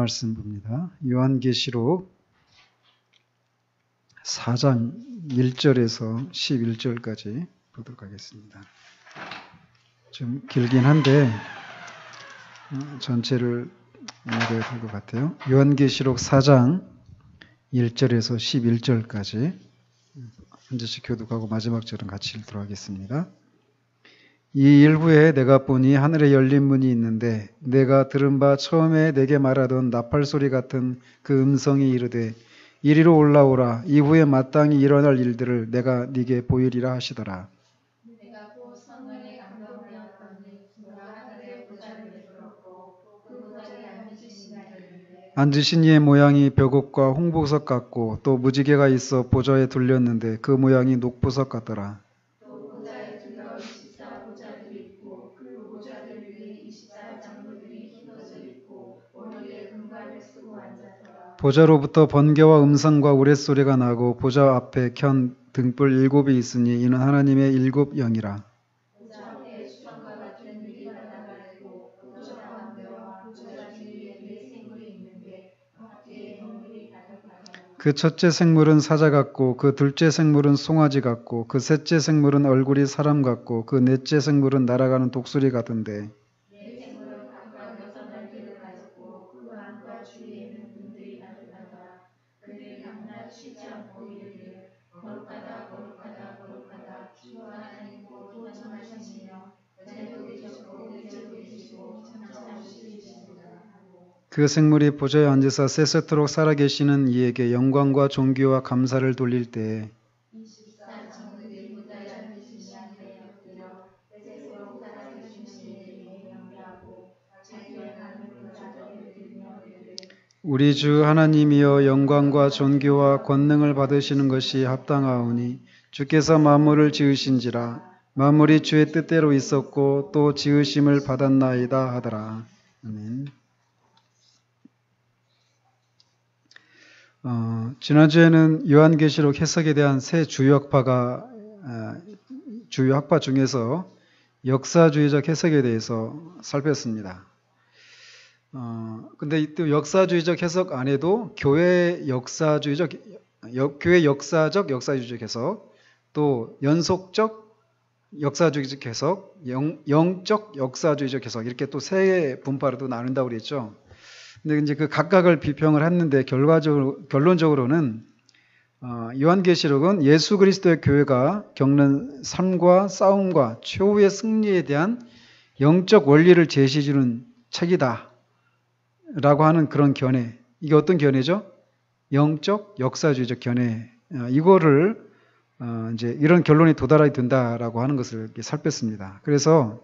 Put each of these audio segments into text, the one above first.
말씀 봅니다. 요한계시록 4장 1절에서 11절까지 보도록 하겠습니다. 좀 길긴 한데 전체를 읽어야 될 것 같아요. 요한계시록 4장 1절에서 11절까지 한 절씩 교독하고 마지막 절은 같이 읽도록 하겠습니다. 이 일부에 내가 보니 하늘에 열린 문이 있는데 내가 들은 바 처음에 내게 말하던 나팔소리 같은 그 음성이 이르되 이리로 올라오라. 이후에 마땅히 일어날 일들을 내가 네게 보이리라 하시더라. 내가 곧 성전에 감동되었더니 누가 하늘에 보좌를 베풀었고 그 보좌에 앉으신 이가 있는데 앉으신 이의 모양이 벽옥과 홍보석 같고 또 무지개가 있어 보좌에 둘렸는데 그 모양이 녹보석 같더라. 또 보좌에 둘러 24보좌들이 있고 그 보좌들 위에 24장로들이 흰 옷을 입고 머리에 금관을 쓰고 앉았더라. 보좌로부터 번개와 음성과 우레소리가 나고 보좌 앞에 켠 등불 7이 있으니 이는 하나님의 7 영이라. 보좌 앞에 수정과 같은 유리 바다가 있고 보좌 가운데와 보좌 주위에 네 생물이 있는데 앞뒤에 영들이 가득하더라. 그 첫째 생물은 사자 같고 그 둘째 생물은 송아지 같고 그 셋째 생물은 얼굴이 사람 같고 그 넷째 생물은 날아가는 독수리 같은데 네 생물은 각각 6날개를 가졌고 그 안과 주위에는 눈들이 가득하더라. 그들이 밤낮 쉬지 않고 이르기를 거룩하다 거룩하다 거룩하다 주 하나님 곧 보존하시며 전에도 계셨고 이제도 계시고 참으시리시니라. 그 생물이 보좌에 앉으사 세세토록 살아계시는 이에게 영광과 존귀와 감사를 돌릴 때에 24장로들이 보좌에 앉으신 이한테 엎드려 세세토록 살아계신 이에게 경배하고 자기의 하나님을 자들을 드리며 이르되 우리 주 하나님이여 영광과 존귀와 권능을 받으시는 것이 합당하오니 주께서 만물을 지으신지라 만물이 주의 뜻대로 있었고 또 지으심을 받았나이다 하더라. 아멘. 지난주에는 요한계시록 해석에 대한 세 주요 학파 중에서 역사주의적 해석에 대해서 살폈습니다. 근데 또 역사주의적 해석 안에도 교회 역사적 역사주의적 해석, 또 연속적 역사주의적 해석, 영적 역사주의적 해석 이렇게 또 세 분파로 나눈다고 그랬죠. 근데 이제 그 각각을 비평을 했는데 결론적으로는 요한계시록은 예수 그리스도의 교회가 겪는 삶과 싸움과 최후의 승리에 대한 영적 원리를 제시해주는 책이다 라고 하는 그런 견해. 이게 어떤 견해죠? 영적 역사주의적 견해. 이거를 이제 이런 결론에 도달하게 된다라고 하는 것을 이렇게 살폈습니다. 그래서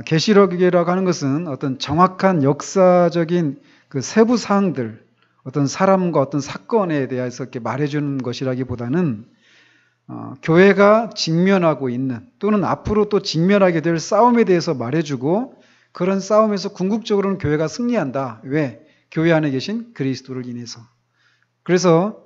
계시록이라고 하는 것은 어떤 정확한 역사적인 그 세부 사항들, 어떤 사람과 어떤 사건에 대해서 이렇게 말해주는 것이라기보다는 교회가 직면하고 있는 또는 앞으로 또 직면하게 될 싸움에 대해서 말해주고 그런 싸움에서 궁극적으로는 교회가 승리한다. 왜? 교회 안에 계신 그리스도를 인해서. 그래서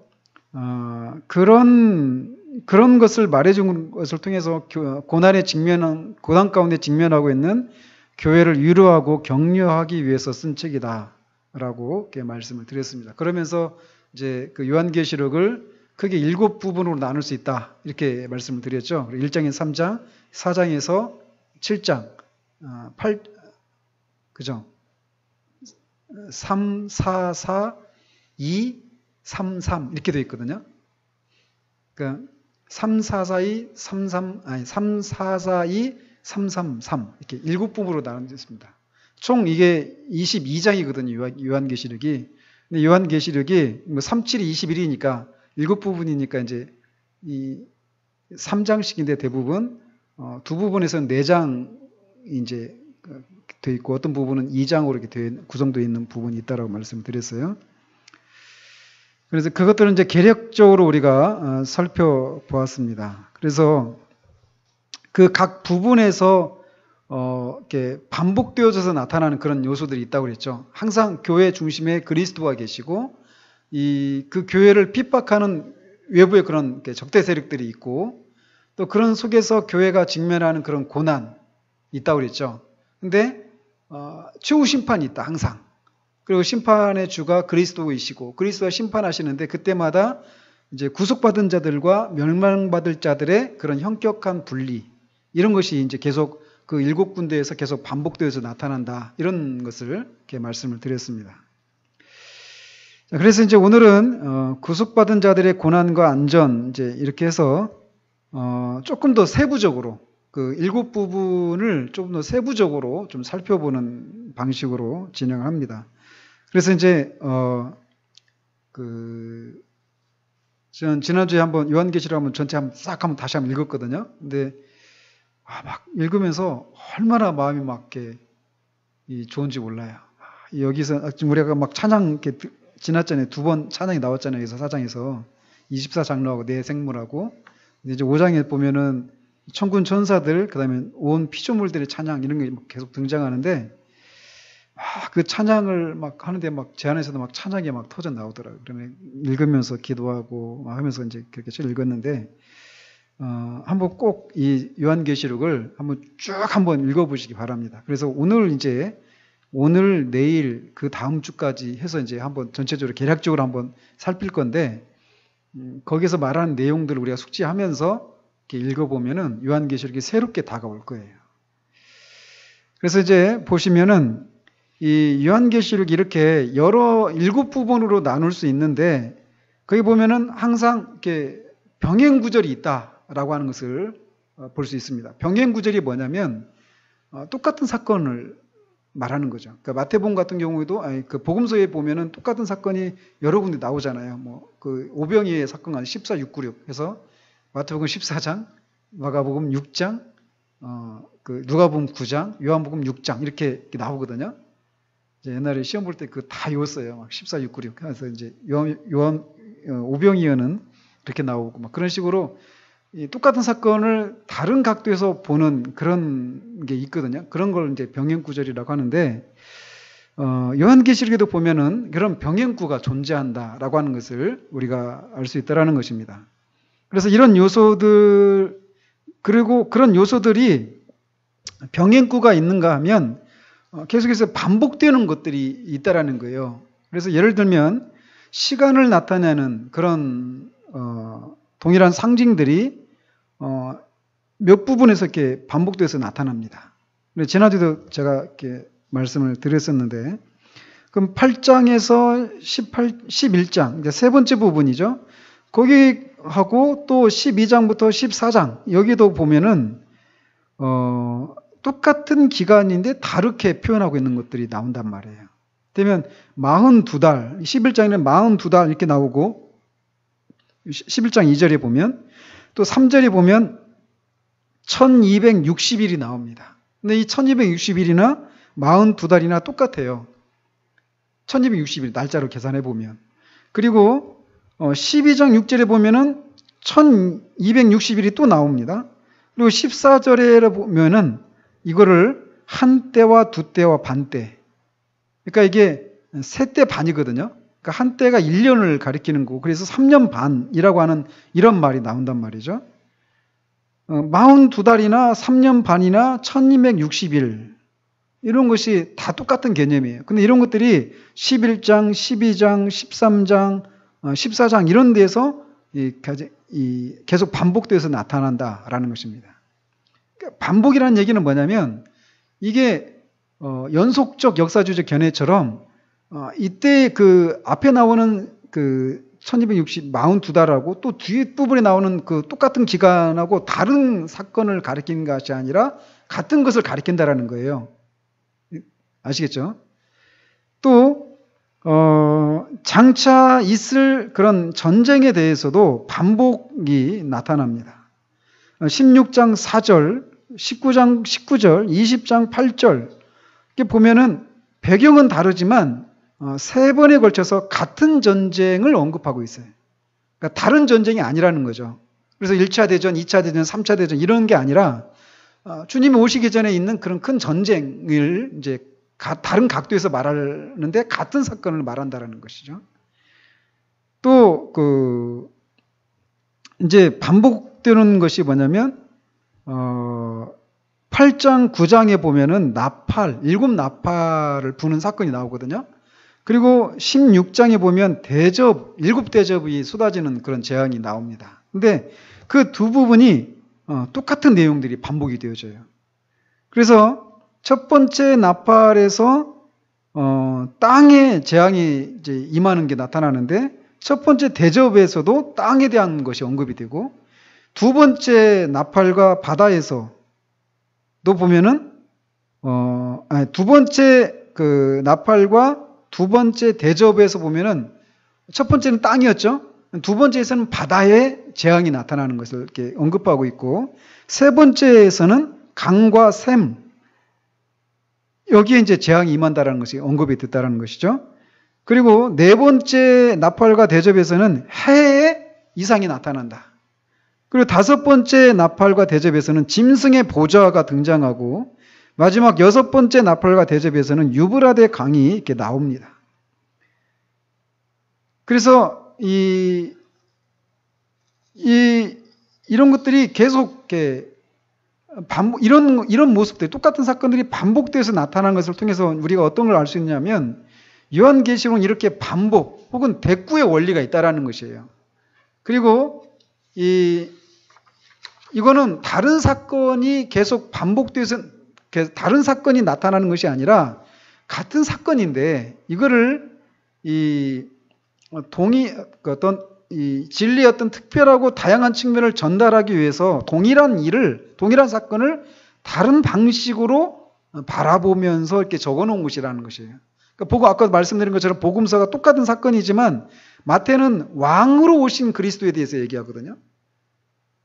그런 것을 말해준 것을 통해서 고난 가운데 직면하고 있는 교회를 위로하고 격려하기 위해서 쓴 책이다라고 이렇게 말씀을 드렸습니다. 그러면서 이제 그 요한계시록을 크게 7부분으로 나눌 수 있다 이렇게 말씀을 드렸죠. 1장에서 3장, 4장에서 7장, 그죠? 3, 4, 4, 2, 3, 3 이렇게 되어 있거든요. 그러니까 3, 4, 4, 2, 3, 4, 4, 2, 3, 3, 3 이렇게 7부분으로 나눠졌습니다. 총 이게 22장이거든요. 요한계시록이. 근데 요한계시록이 3, 7이 21이니까 7부분이니까 이제 이 3장씩인데 대부분 두 부분에서는 4장 이제 되어 있고 어떤 부분은 2장으로 이렇게 구성되어 있는 부분이 있다라고 말씀을 드렸어요. 그래서 그것들은 이제 계략적으로 우리가 살펴보았습니다. 그래서 그 각 부분에서 이렇게 반복되어져서 나타나는 그런 요소들이 있다고 그랬죠. 항상 교회 중심에 그리스도가 계시고 그 교회를 핍박하는 외부의 그런 적대 세력들이 있고 또 그런 속에서 교회가 직면하는 그런 고난 있다고 그랬죠. 근데 최후 심판이 있다 항상. 그리고 심판의 주가 그리스도이시고 그리스도가 심판하시는데 그때마다 이제 구속받은 자들과 멸망받을 자들의 그런 현격한 분리 이런 것이 이제 계속 그 7군데에서 계속 반복되어서 나타난다. 이런 것을 이렇게 말씀을 드렸습니다. 자, 그래서 이제 오늘은 구속받은 자들의 고난과 안전 이제 이렇게 해서 조금 더 세부적으로 그 7부분을 조금 더 세부적으로 좀 살펴보는 방식으로 진행을 합니다. 그래서 이제 전 지난주에 한번 요한계시록 한번 전체 한번 싹 한번 다시 한번 읽었거든요. 근데 막 읽으면서 얼마나 마음이 막 이렇게 좋은지 몰라요. 여기서 우리가 막 찬양 이렇게 지났잖아요. 2번 찬양이 나왔잖아요. 여기서 4장에서 24장로하고 내 생물하고 이제 5장에 보면은 천군 천사들 그다음에 온 피조물들의 찬양 이런 게 계속 등장하는데 그 찬양을 막 하는데 막 제 안에서도 막 찬양이 막 터져 나오더라고요. 그러면 읽으면서 기도하고 막 하면서 이제 그렇게 읽었는데 한번 꼭 이 요한계시록을 한번 쭉 한번 읽어보시기 바랍니다. 그래서 오늘 내일 그 다음 주까지 해서 이제 한번 전체적으로 개략적으로 한번 살필 건데 거기서 말하는 내용들을 우리가 숙지하면서 이렇게 읽어보면은 요한계시록이 새롭게 다가올 거예요. 그래서 이제 보시면은 이 요한계시록이 이렇게 7부분으로 나눌 수 있는데 거기 보면은 항상 이렇게 병행구절이 있다라고 하는 것을 볼 수 있습니다. 병행구절이 뭐냐면 똑같은 사건을 말하는 거죠. 그러니까 마태복음 같은 경우에도 그 복음서에 보면은 똑같은 사건이 여러 군데 나오잖아요. 뭐 그 오병이의 사건 14, 6, 9, 6 해서 마태복음 14장, 마가복음 6장, 그 누가복음 9장, 요한복음 6장 이렇게 나오거든요. 이제 옛날에 시험 볼 때 그 다 외웠어요. 막 14, 6, 9, 6. 그래서 이제 오병이어는 이렇게 나오고 막 그런 식으로 이 똑같은 사건을 다른 각도에서 보는 그런 게 있거든요. 그런 걸 이제 병행구절이라고 하는데 요한계시록에도 보면은 그런 병행구가 존재한다라고 하는 것을 우리가 알 수 있다라는 것입니다. 그래서 이런 요소들 그리고 그런 요소들이 병행구가 있는가 하면 계속해서 반복되는 것들이 있다라는 거예요. 그래서 예를 들면 시간을 나타내는 그런 동일한 상징들이 몇 부분에서 이렇게 반복돼서 나타납니다. 지난주에도 제가 이렇게 말씀을 드렸었는데, 그럼 8장에서 11장, 이제 세 번째 부분이죠. 거기하고 또 12장부터 14장, 여기도 보면은, 똑같은 기간인데 다르게 표현하고 있는 것들이 나온단 말이에요. 그러면 42달, 11장에는 42달 이렇게 나오고, 11장 2절에 보면, 또 3절에 보면 1260일이 나옵니다. 근데 이 1260일이나 42달이나 똑같아요. 1260일 날짜로 계산해 보면. 그리고 12장 6절에 보면은 1260일이 또 나옵니다. 그리고 14절에 보면은 이거를 한 때와 두 때와 반 때. 그러니까 이게 세 때 반이거든요. 그러니까 한 때가 1년을 가리키는 거고, 그래서 3년 반이라고 하는 이런 말이 나온단 말이죠. 42달이나 3년 반이나 1260일 이런 것이 다 똑같은 개념이에요. 근데 이런 것들이 11장, 12장, 13장, 14장 이런 데서 계속 반복돼서 나타난다라는 것입니다. 반복이라는 얘기는 뭐냐면 이게 연속적 역사주의적 견해처럼 이때 그 앞에 나오는 그 42달하고 또 뒷부분에 나오는 그 똑같은 기간하고 다른 사건을 가리키는 것이 아니라 같은 것을 가리킨다라는 거예요. 아시겠죠? 또 장차 있을 그런 전쟁에 대해서도 반복이 나타납니다. 16장 4절, 19장 19절, 20장 8절 이렇게 보면은 배경은 다르지만 세 번에 걸쳐서 같은 전쟁을 언급하고 있어요. 그러니까 다른 전쟁이 아니라는 거죠. 그래서 1차 대전, 2차 대전, 3차 대전 이런 게 아니라 주님이 오시기 전에 있는 그런 큰 전쟁을 이제 다른 각도에서 말하는데 같은 사건을 말한다라는 것이죠. 또 이제 반복되는 것이 뭐냐면 8장, 9장에 보면은 나팔, 7 나팔을 부는 사건이 나오거든요. 그리고 16장에 보면 대접, 7대접이 쏟아지는 그런 재앙이 나옵니다. 근데 그 두 부분이 똑같은 내용들이 반복이 되어져요. 그래서 첫 번째 나팔에서 땅에 재앙이 이제 임하는 게 나타나는데 첫 번째 대접에서도 땅에 대한 것이 언급이 되고 두 번째 나팔과 바다에서도 보면은 두 번째 그 나팔과 두 번째 대접에서 보면은 첫 번째는 땅이었죠. 두 번째에서는 바다에 재앙이 나타나는 것을 이렇게 언급하고 있고 세 번째에서는 강과 샘 여기에 이제 재앙이 임한다라는 것이 언급이 됐다라는 것이죠. 그리고 네 번째 나팔과 대접에서는 해에 이상이 나타난다. 그리고 다섯 번째 나팔과 대접에서는 짐승의 보좌가 등장하고 마지막 여섯 번째 나팔과 대접에서는 유브라데 강이 이렇게 나옵니다. 그래서 이런 것들이 계속 이렇게 이런 모습들, 똑같은 사건들이 반복돼서 나타나는 것을 통해서 우리가 어떤 걸 알 수 있냐면 요한계시록은 이렇게 반복 혹은 대꾸의 원리가 있다라는 것이에요. 그리고 이거는 다른 사건이 계속 반복돼서 다른 사건이 나타나는 것이 아니라 같은 사건인데 이거를 진리의 어떤 특별하고 다양한 측면을 전달하기 위해서 동일한 사건을 다른 방식으로 바라보면서 이렇게 적어 놓은 것이라는 것이에요. 그러니까 아까 말씀드린 것처럼 복음서가 똑같은 사건이지만 마태는 왕으로 오신 그리스도에 대해서 얘기하거든요.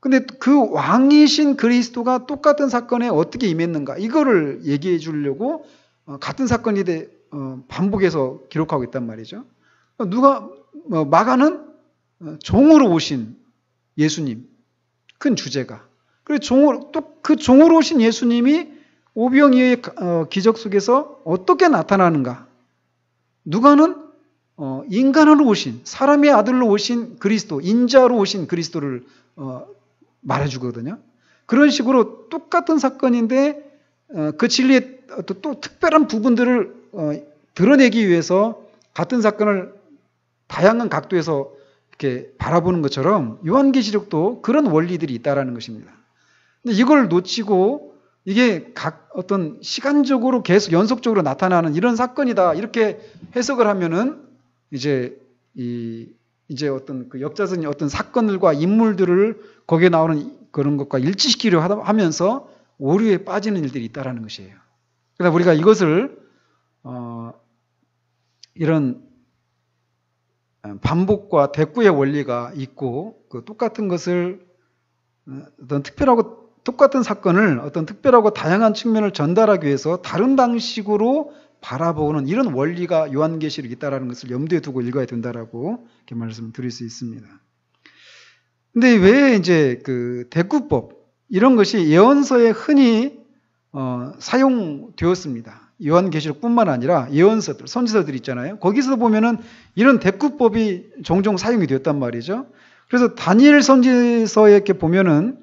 근데 그 왕이신 그리스도가 똑같은 사건에 어떻게 임했는가 이거를 얘기해 주려고 같은 사건이 반복해서 기록하고 있단 말이죠. 마가는 종으로 오신 예수님, 큰 주제가. 그리고 그 종으로 오신 예수님이 오병이어의 기적 속에서 어떻게 나타나는가. 누가는 인간으로 오신, 사람의 아들로 오신 그리스도, 인자로 오신 그리스도를 말해주거든요. 그런 식으로 똑같은 사건인데 그 진리의 또 특별한 부분들을 드러내기 위해서 같은 사건을 다양한 각도에서 이렇게 바라보는 것처럼 요한계시록도 그런 원리들이 있다라는 것입니다. 근데 이걸 놓치고 이게 어떤 시간적으로 계속 연속적으로 나타나는 이런 사건이다 이렇게 해석을 하면은 이제 어떤 그 역사적인 어떤 사건들과 인물들을 거기에 나오는 그런 것과 일치시키려 하면서 오류에 빠지는 일들이 있다라는 것이에요. 그래서 우리가 이것을 이런 반복과 대꾸의 원리가 있고 그 똑같은 것을 어떤 똑같은 사건을 어떤 특별하고 다양한 측면을 전달하기 위해서 다른 방식으로 바라보는 이런 원리가 요한계시록에 있다라는 것을 염두에 두고 읽어야 된다라고 이렇게 말씀을 드릴 수 있습니다. 근데 왜 이제 그 대꾸법 이런 것이 예언서에 흔히 사용되었습니다. 요한계시록뿐만 아니라 예언서들, 선지서들 있잖아요. 거기서 보면은 이런 대꾸법이 종종 사용이 되었단 말이죠. 그래서 다니엘 선지서에 이렇게 보면은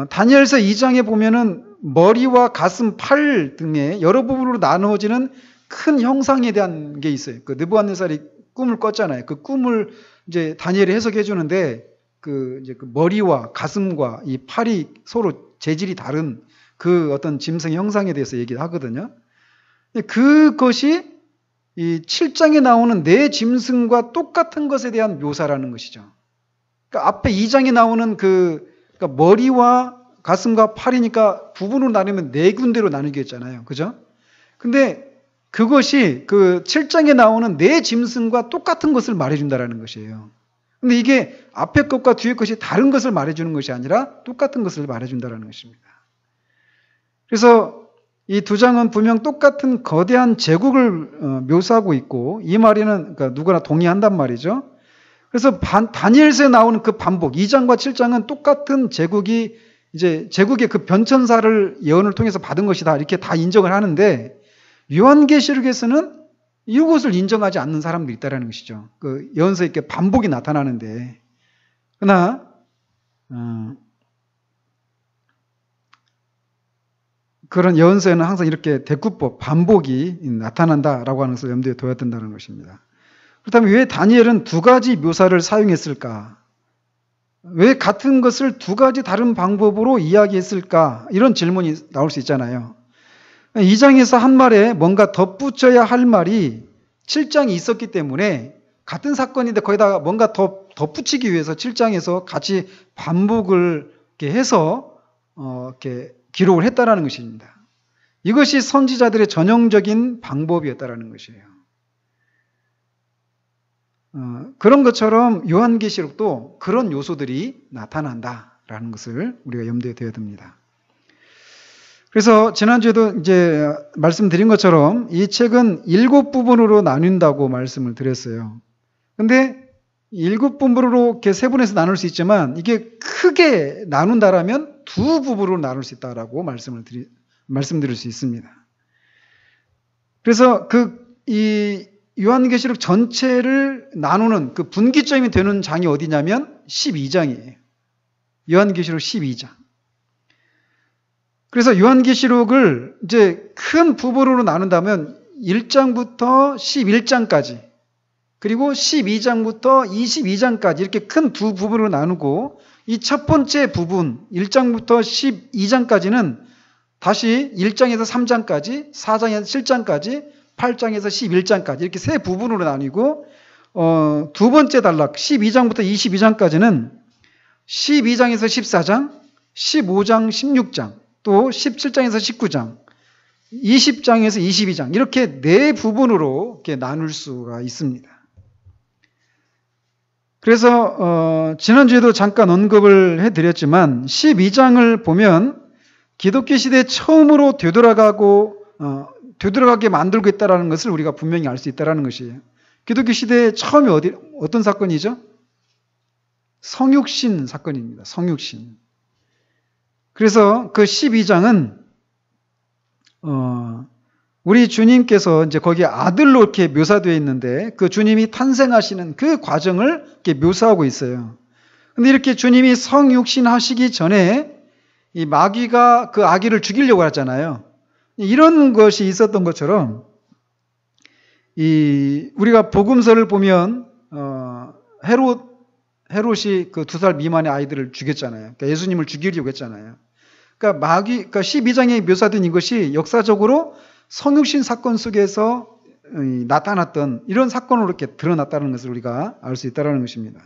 다니엘서 2장에 보면은 머리와 가슴, 팔 등의 여러 부분으로 나누어지는 큰 형상에 대한 게 있어요. 그 느부갓네살이 꿈을 꿨잖아요. 그 꿈을 이제 다니엘이 해석해 주는데 그 머리와 가슴과 이 팔이 서로 재질이 다른 그 어떤 짐승의 형상에 대해서 얘기를 하거든요. 그것이 이 7장에 나오는 네 짐승과 똑같은 것에 대한 묘사라는 것이죠. 그러니까 앞에 2장에 나오는 그러니까 머리와 가슴과 팔이니까 부분으로 나누면 네 군데로 나누게 했잖아요. 그죠? 근데 그것이 그 7장에 나오는 네 짐승과 똑같은 것을 말해준다라는 것이에요. 근데 이게 앞에 것과 뒤에 것이 다른 것을 말해주는 것이 아니라 똑같은 것을 말해준다라는 것입니다. 그래서 이 두 장은 분명 똑같은 거대한 제국을 묘사하고 있고 이 말에는 그러니까 누구나 동의한단 말이죠. 그래서 다니엘서에 나오는 그 반복 2장과 7장은 똑같은 제국의 그 변천사를 예언을 통해서 받은 것이다 이렇게 다 인정을 하는데 요한계시록에서는 이것을 인정하지 않는 사람들이 있다는 것이죠. 그 예언서에 이렇게 반복이 나타나는데 그러나 그런 예언서에는 항상 이렇게 대꾸법, 반복이 나타난다라고 하는 것을 염두에 둬야 된다는 것입니다. 그렇다면 왜 다니엘은 두 가지 묘사를 사용했을까? 왜 같은 것을 두 가지 다른 방법으로 이야기했을까? 이런 질문이 나올 수 있잖아요. 2장에서 한 말에 뭔가 덧붙여야 할 말이 7장이 있었기 때문에 같은 사건인데 거기다가 뭔가 더 덧붙이기 위해서 7장에서 같이 반복을 이렇게 해서 이렇게 기록을 했다라는 것입니다. 이것이 선지자들의 전형적인 방법이었다라는 것이에요. 그런 것처럼 요한계시록도 그런 요소들이 나타난다라는 것을 우리가 염두에 둬야 됩니다. 그래서 지난주에도 이제 말씀드린 것처럼 이 책은 7부분으로 나뉜다고 말씀을 드렸어요. 근데 7부분으로 이렇게 세분해서 나눌 수 있지만 이게 크게 나눈다라면 2부분으로 나눌 수 있다라고 말씀드릴 수 있습니다. 그래서 이 요한계시록 전체를 나누는 그 분기점이 되는 장이 어디냐면 12장이에요. 요한계시록 12장. 그래서 요한계시록을 이제 큰 부분으로 나눈다면 1장부터 11장까지 그리고 12장부터 22장까지 이렇게 큰 두 부분으로 나누고 이 첫 번째 부분 1장부터 12장까지는 다시 1장에서 3장까지 4장에서 7장까지 8장에서 11장까지 이렇게 세 부분으로 나뉘고 두 번째 단락 12장부터 22장까지는 12장에서 14장, 15장, 16장, 또 17장에서 19장, 20장에서 22장 이렇게 네 부분으로 이렇게 나눌 수가 있습니다. 그래서 지난주에도 잠깐 언급을 해드렸지만 12장을 보면 기독교 시대에 처음으로 되돌아가게 만들고 있다는 것을 우리가 분명히 알 수 있다는 것이에요. 기독교 시대의 처음이 어떤 사건이죠? 성육신 사건입니다. 성육신. 그래서 그 12장은 우리 주님께서 이제 거기에 아들로 이렇게 묘사되어 있는데 그 주님이 탄생하시는 그 과정을 이렇게 묘사하고 있어요. 근데 이렇게 주님이 성육신 하시기 전에 이 마귀가 그 아기를 죽이려고 하잖아요. 이런 것이 있었던 것처럼 우리가 복음서를 보면 헤롯이 그 2살 미만의 아이들을 죽였잖아요. 그러니까 예수님을 죽이려고 했잖아요. 그러니까 12장에 묘사된 이것이 역사적으로 성육신 사건 속에서 나타났던 이런 사건으로 이렇게 드러났다는 것을 우리가 알 수 있다는 것입니다.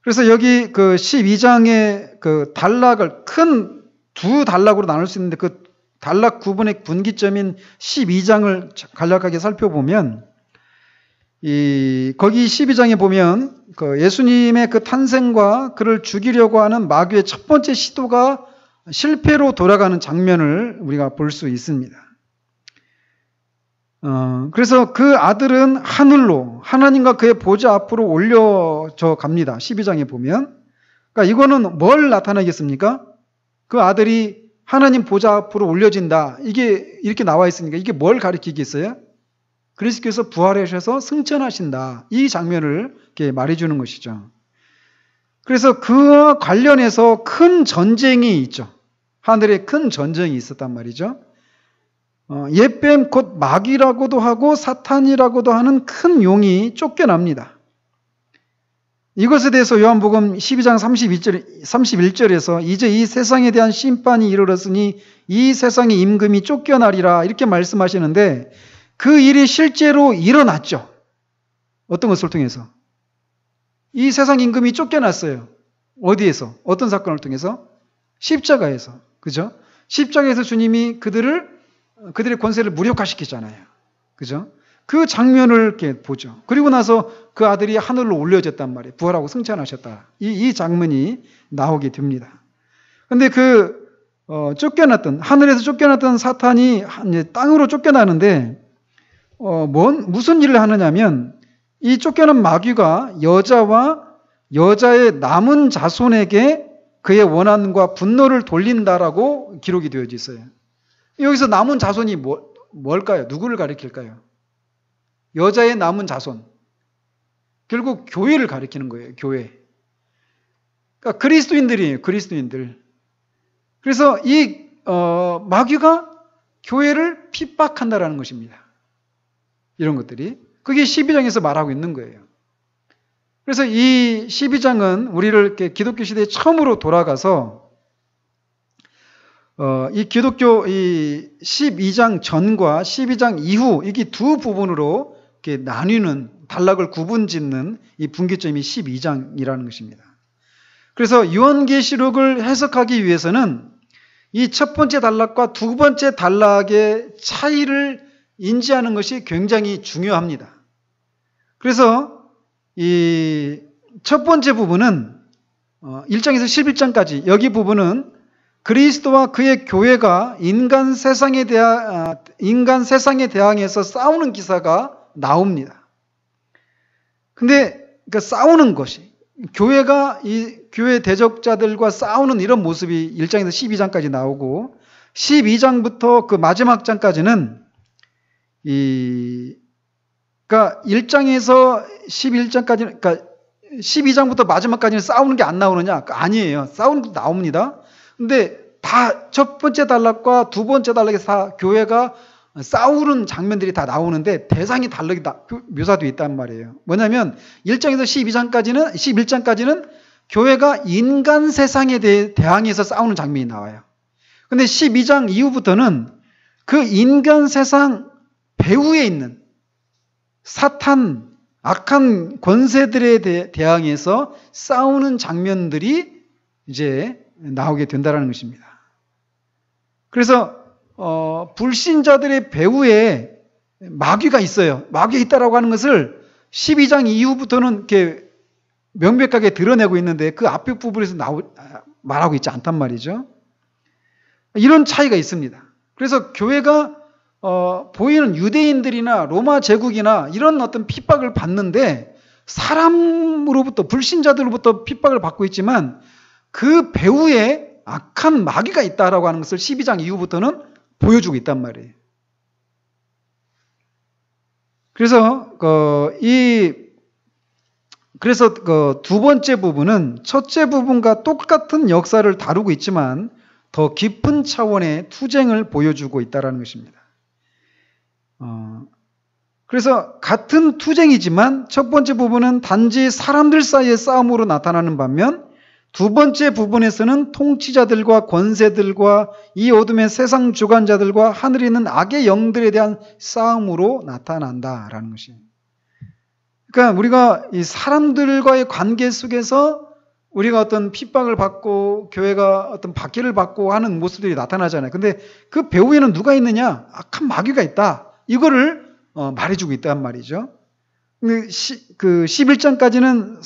그래서 여기 그 12장의 그 단락을 큰 두 단락으로 나눌 수 있는데 그 단락 구분의 분기점인 12장을 간략하게 살펴보면 거기 12장에 보면 그 예수님의 그 탄생과 그를 죽이려고 하는 마귀의 첫 번째 시도가 실패로 돌아가는 장면을 우리가 볼 수 있습니다. 그래서 그 아들은 하늘로 하나님과 그의 보좌 앞으로 올려져 갑니다. 12장에 보면. 그러니까 이거는 뭘 나타내겠습니까? 그 아들이 하나님 보좌 앞으로 올려진다. 이게 이렇게 나와 있으니까 이게 뭘 가리키겠어요? 그리스도께서 부활하셔서 승천하신다. 이 장면을 이렇게 말해주는 것이죠. 그래서 그와 관련해서 큰 전쟁이 있죠. 하늘에 큰 전쟁이 있었단 말이죠. 옛뱀 곧 마귀라고도 하고 사탄이라고도 하는 큰 용이 쫓겨납니다. 이것에 대해서 요한복음 12장 31절에서 이제 이 세상에 대한 심판이 이르렀으니 이 세상의 임금이 쫓겨나리라 이렇게 말씀하시는데 그 일이 실제로 일어났죠. 어떤 것을 통해서? 이 세상 임금이 쫓겨났어요. 어디에서? 어떤 사건을 통해서? 십자가에서. 그죠? 십자가에서 주님이 그들의 권세를 무력화시키잖아요. 그죠? 그 장면을 이렇게 보죠. 그리고 나서 그 아들이 하늘로 올려졌단 말이에요. 부활하고 승천하셨다. 이 장면이 나오게 됩니다. 근데 하늘에서 쫓겨났던 사탄이 이제 땅으로 쫓겨나는데, 무슨 일을 하느냐면, 이 쫓겨난 마귀가 여자와 여자의 남은 자손에게 그의 원한과 분노를 돌린다라고 기록이 되어져 있어요. 여기서 남은 자손이 뭘까요? 누구를 가리킬까요? 여자의 남은 자손. 결국 교회를 가리키는 거예요. 교회. 그러니까 그리스도인들이에요. 그리스도인들. 그래서 이 마귀가 교회를 핍박한다라는 것입니다. 이런 것들이. 그게 12장에서 말하고 있는 거예요. 그래서 이 12장은 우리를 이렇게 기독교 시대에 처음으로 돌아가서 이 기독교 이 12장 전과 12장 이후 이게 두 부분으로 이렇게 나뉘는 단락을 구분짓는 이 분기점이 12장이라는 것입니다. 그래서 요한계시록을 해석하기 위해서는 이 첫 번째 단락과 두 번째 단락의 차이를 인지하는 것이 굉장히 중요합니다. 그래서 이 첫 번째 부분은 1장에서 11장까지 여기 부분은 그리스도와 그의 교회가 인간 세상에 대항해서 싸우는 기사가 나옵니다. 근데 그러니까 싸우는 것이 교회가 이 교회 대적자들과 싸우는 이런 모습이 1장에서 12장까지 나오고 12장부터 그 마지막 장까지는 그러니까 1장에서 11장까지는 그러니까 12장부터 마지막까지는 싸우는 게 안 나오느냐? 아니에요. 싸우는 게 나옵니다. 근데 다 첫 번째 단락과 두 번째 단락에서 다 교회가 싸우는 장면들이 다 나오는데 대상이 다르게 묘사되어 있단 말이에요. 뭐냐면 1장에서 11장까지는 교회가 인간 세상에 대항해서 싸우는 장면이 나와요. 근데 12장 이후부터는 그 인간 세상 배후에 있는 사탄, 악한 권세들에 대항해서 싸우는 장면들이 이제 나오게 된다는 것입니다. 그래서 불신자들의 배후에 마귀가 있어요. 마귀가 있다라고 하는 것을 12장 이후부터는 이렇게 명백하게 드러내고 있는데 그 앞에 부분에서 말하고 있지 않단 말이죠. 이런 차이가 있습니다. 그래서 교회가 보이는 유대인들이나 로마 제국이나 이런 어떤 핍박을 받는데 사람으로부터 불신자들로부터 핍박을 받고 있지만 그 배후에 악한 마귀가 있다라고 하는 것을 12장 이후부터는 보여주고 있단 말이에요. 그래서 두 번째 부분은 첫째 부분과 똑같은 역사를 다루고 있지만 더 깊은 차원의 투쟁을 보여주고 있다는 것입니다. 그래서 같은 투쟁이지만 첫 번째 부분은 단지 사람들 사이의 싸움으로 나타나는 반면 두 번째 부분에서는 통치자들과 권세들과 이 어둠의 세상 주관자들과 하늘에 있는 악의 영들에 대한 싸움으로 나타난다라는 것입니다. 그러니까 우리가 이 사람들과의 관계 속에서 우리가 어떤 핍박을 받고 교회가 어떤 박해를 받고 하는 모습들이 나타나잖아요. 근데 그 배후에는 누가 있느냐? 악한 마귀가 있다. 이거를 말해주고 있단 말이죠. 그 11장까지는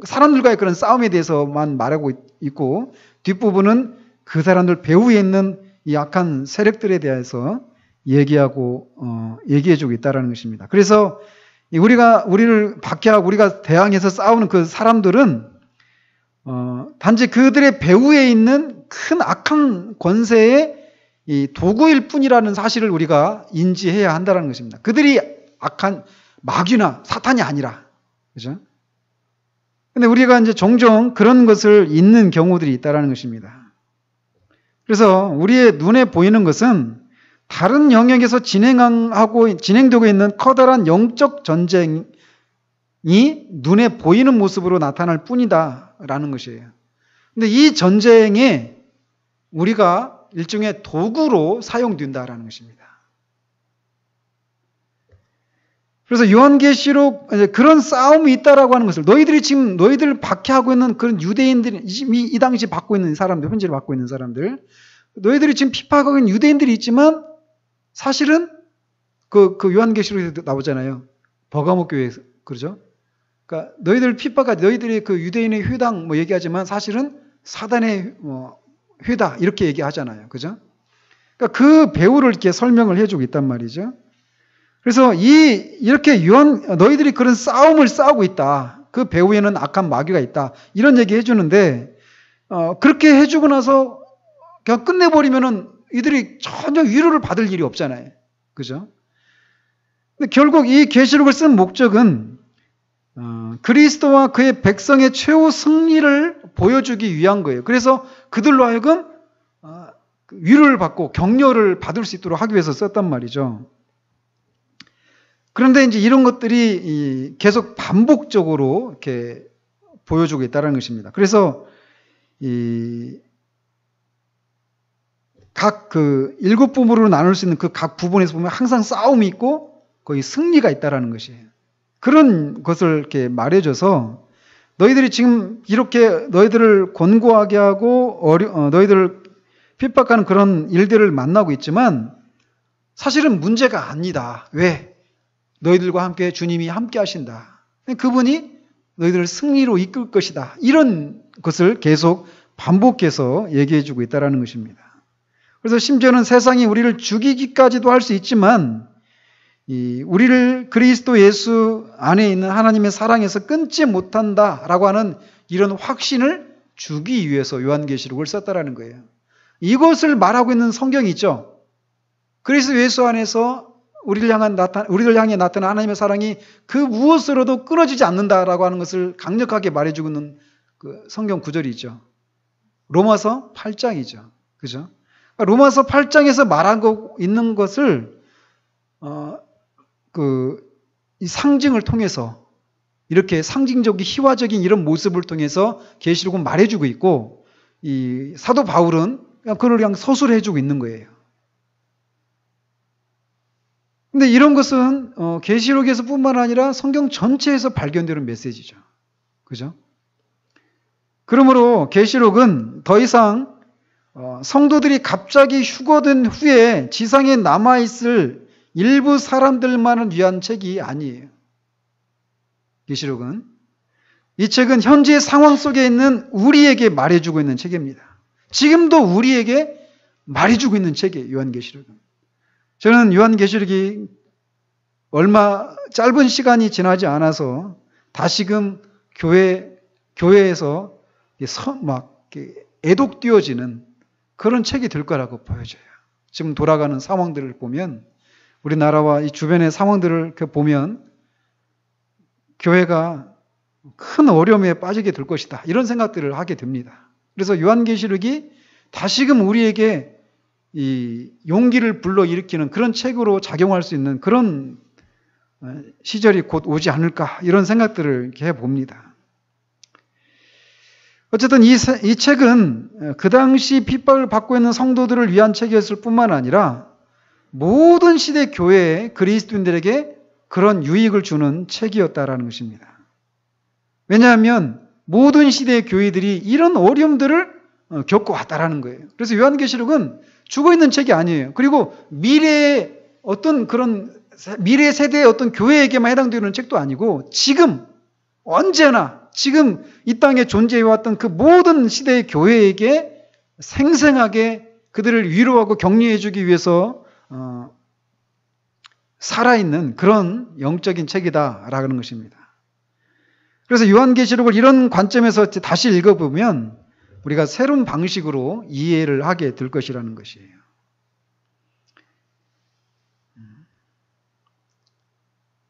사람들과의 그런 싸움에 대해서만 말하고 있고 뒷부분은 그 사람들 배후에 있는 이 악한 세력들에 대해서 얘기해주고 있다는 것입니다. 그래서 우리를 박해하고 우리가 대항해서 싸우는 그 사람들은 단지 그들의 배후에 있는 큰 악한 권세의 이 도구일 뿐이라는 사실을 우리가 인지해야 한다는 것입니다. 그들이 악한 마귀나 사탄이 아니라. 그죠? 근데 우리가 이제 종종 그런 것을 잊는 경우들이 있다는 것입니다. 그래서 우리의 눈에 보이는 것은 다른 영역에서 진행되고 있는 커다란 영적 전쟁이 눈에 보이는 모습으로 나타날 뿐이다라는 것이에요. 근데 이 전쟁에 우리가 일종의 도구로 사용된다라는 것입니다. 그래서 요한계시록 그런 싸움이 있다라고 하는 것을 너희들을 박해하고 있는 그런 유대인들이 이 당시 받고 있는 사람들, 현재를 받고 있는 사람들, 너희들이 지금 핍박하고 있는 유대인들이 있지만 사실은 그 요한계시록에도 나오잖아요. 버가모 교회에서 그러죠. 그러니까 너희들이 그 유대인의 회당 얘기하지만 사실은 사단의 회다 이렇게 얘기하잖아요. 그죠? 그러니까 그 배후를 이렇게 설명을 해주고 있단 말이죠. 그래서 이렇게 너희들이 그런 싸움을 싸우고 있다. 그 배후에는 악한 마귀가 있다. 이런 얘기 해주는데 그렇게 해주고 나서 그냥 끝내버리면은 이들이 전혀 위로를 받을 일이 없잖아요. 그죠? 근데 결국 이 계시록을 쓴 목적은 그리스도와 그의 백성의 최후 승리를 보여주기 위한 거예요. 그래서 그들로 하여금 위로를 받고 격려를 받을 수 있도록 하기 위해서 썼단 말이죠. 그런데 이제 이런 것들이 계속 반복적으로 이렇게 보여주고 있다는 것입니다. 그래서 각 일곱 부분으로 나눌 수 있는 그 각 부분에서 보면 항상 싸움이 있고 거의 승리가 있다라는 것이에요. 그런 것을 이렇게 말해줘서 너희들이 지금 이렇게 너희들을 곤고하게 하고 너희들을 핍박하는 그런 일들을 만나고 있지만 사실은 문제가 아니다. 왜? 너희들과 함께 주님이 함께 하신다. 그분이 너희들을 승리로 이끌 것이다. 이런 것을 계속 반복해서 얘기해주고 있다는 것입니다. 그래서 심지어는 세상이 우리를 죽이기까지도 할 수 있지만 우리를 그리스도 예수 안에 있는 하나님의 사랑에서 끊지 못한다라고 하는 이런 확신을 주기 위해서 요한계시록을 썼다라는 거예요. 이것을 말하고 있는 성경이 있죠. 그리스도 예수 안에서 우리를 향해 나타난 하나님의 사랑이 그 무엇으로도 끊어지지 않는다라고 하는 것을 강력하게 말해주고 있는 그 성경 구절이 있죠. 로마서 8장이죠. 그죠? 로마서 8장에서 말하고 있는 것을 이 상징을 통해서 이렇게 상징적인 희화적인 이런 모습을 통해서 계시록은 말해주고 있고 이 사도 바울은 그걸 그냥 서술을 해주고 있는 거예요. 근데 이런 것은 계시록에서뿐만 아니라 성경 전체에서 발견되는 메시지죠. 그죠? 그러므로 계시록은 더 이상 성도들이 갑자기 휴거된 후에 지상에 남아있을 일부 사람들만을 위한 책이 아니에요. 계시록은 이 책은 현재의 상황 속에 있는 우리에게 말해주고 있는 책입니다. 지금도 우리에게 말해주고 있는 책이에요. 요한계시록은. 저는 요한계시록이 얼마 짧은 시간이 지나지 않아서 다시금 교회에서 막 애독되어지는 그런 책이 될 거라고 보여져요. 지금 돌아가는 상황들을 보면 우리나라와 이 주변의 상황들을 보면 교회가 큰 어려움에 빠지게 될 것이다. 이런 생각들을 하게 됩니다. 그래서 요한계시록이 다시금 우리에게 이 용기를 불러일으키는 그런 책으로 작용할 수 있는 그런 시절이 곧 오지 않을까 이런 생각들을 이렇게 해봅니다. 어쨌든 이 책은 그 당시 핍박을 받고 있는 성도들을 위한 책이었을 뿐만 아니라 모든 시대 교회의 그리스도인들에게 그런 유익을 주는 책이었다라는 것입니다. 왜냐하면 모든 시대의 교회들이 이런 어려움들을 겪어왔다라는 거예요. 그래서 요한계시록은 죽어있는 책이 아니에요. 그리고 미래 세대의 어떤 교회에게만 해당되는 책도 아니고 지금 언제나 지금 이 땅에 존재해왔던 그 모든 시대의 교회에게 생생하게 그들을 위로하고 격려해주기 위해서 살아있는 그런 영적인 책이다라는 것입니다. 그래서 요한계시록을 이런 관점에서 다시 읽어보면 우리가 새로운 방식으로 이해를 하게 될 것이라는 것이에요.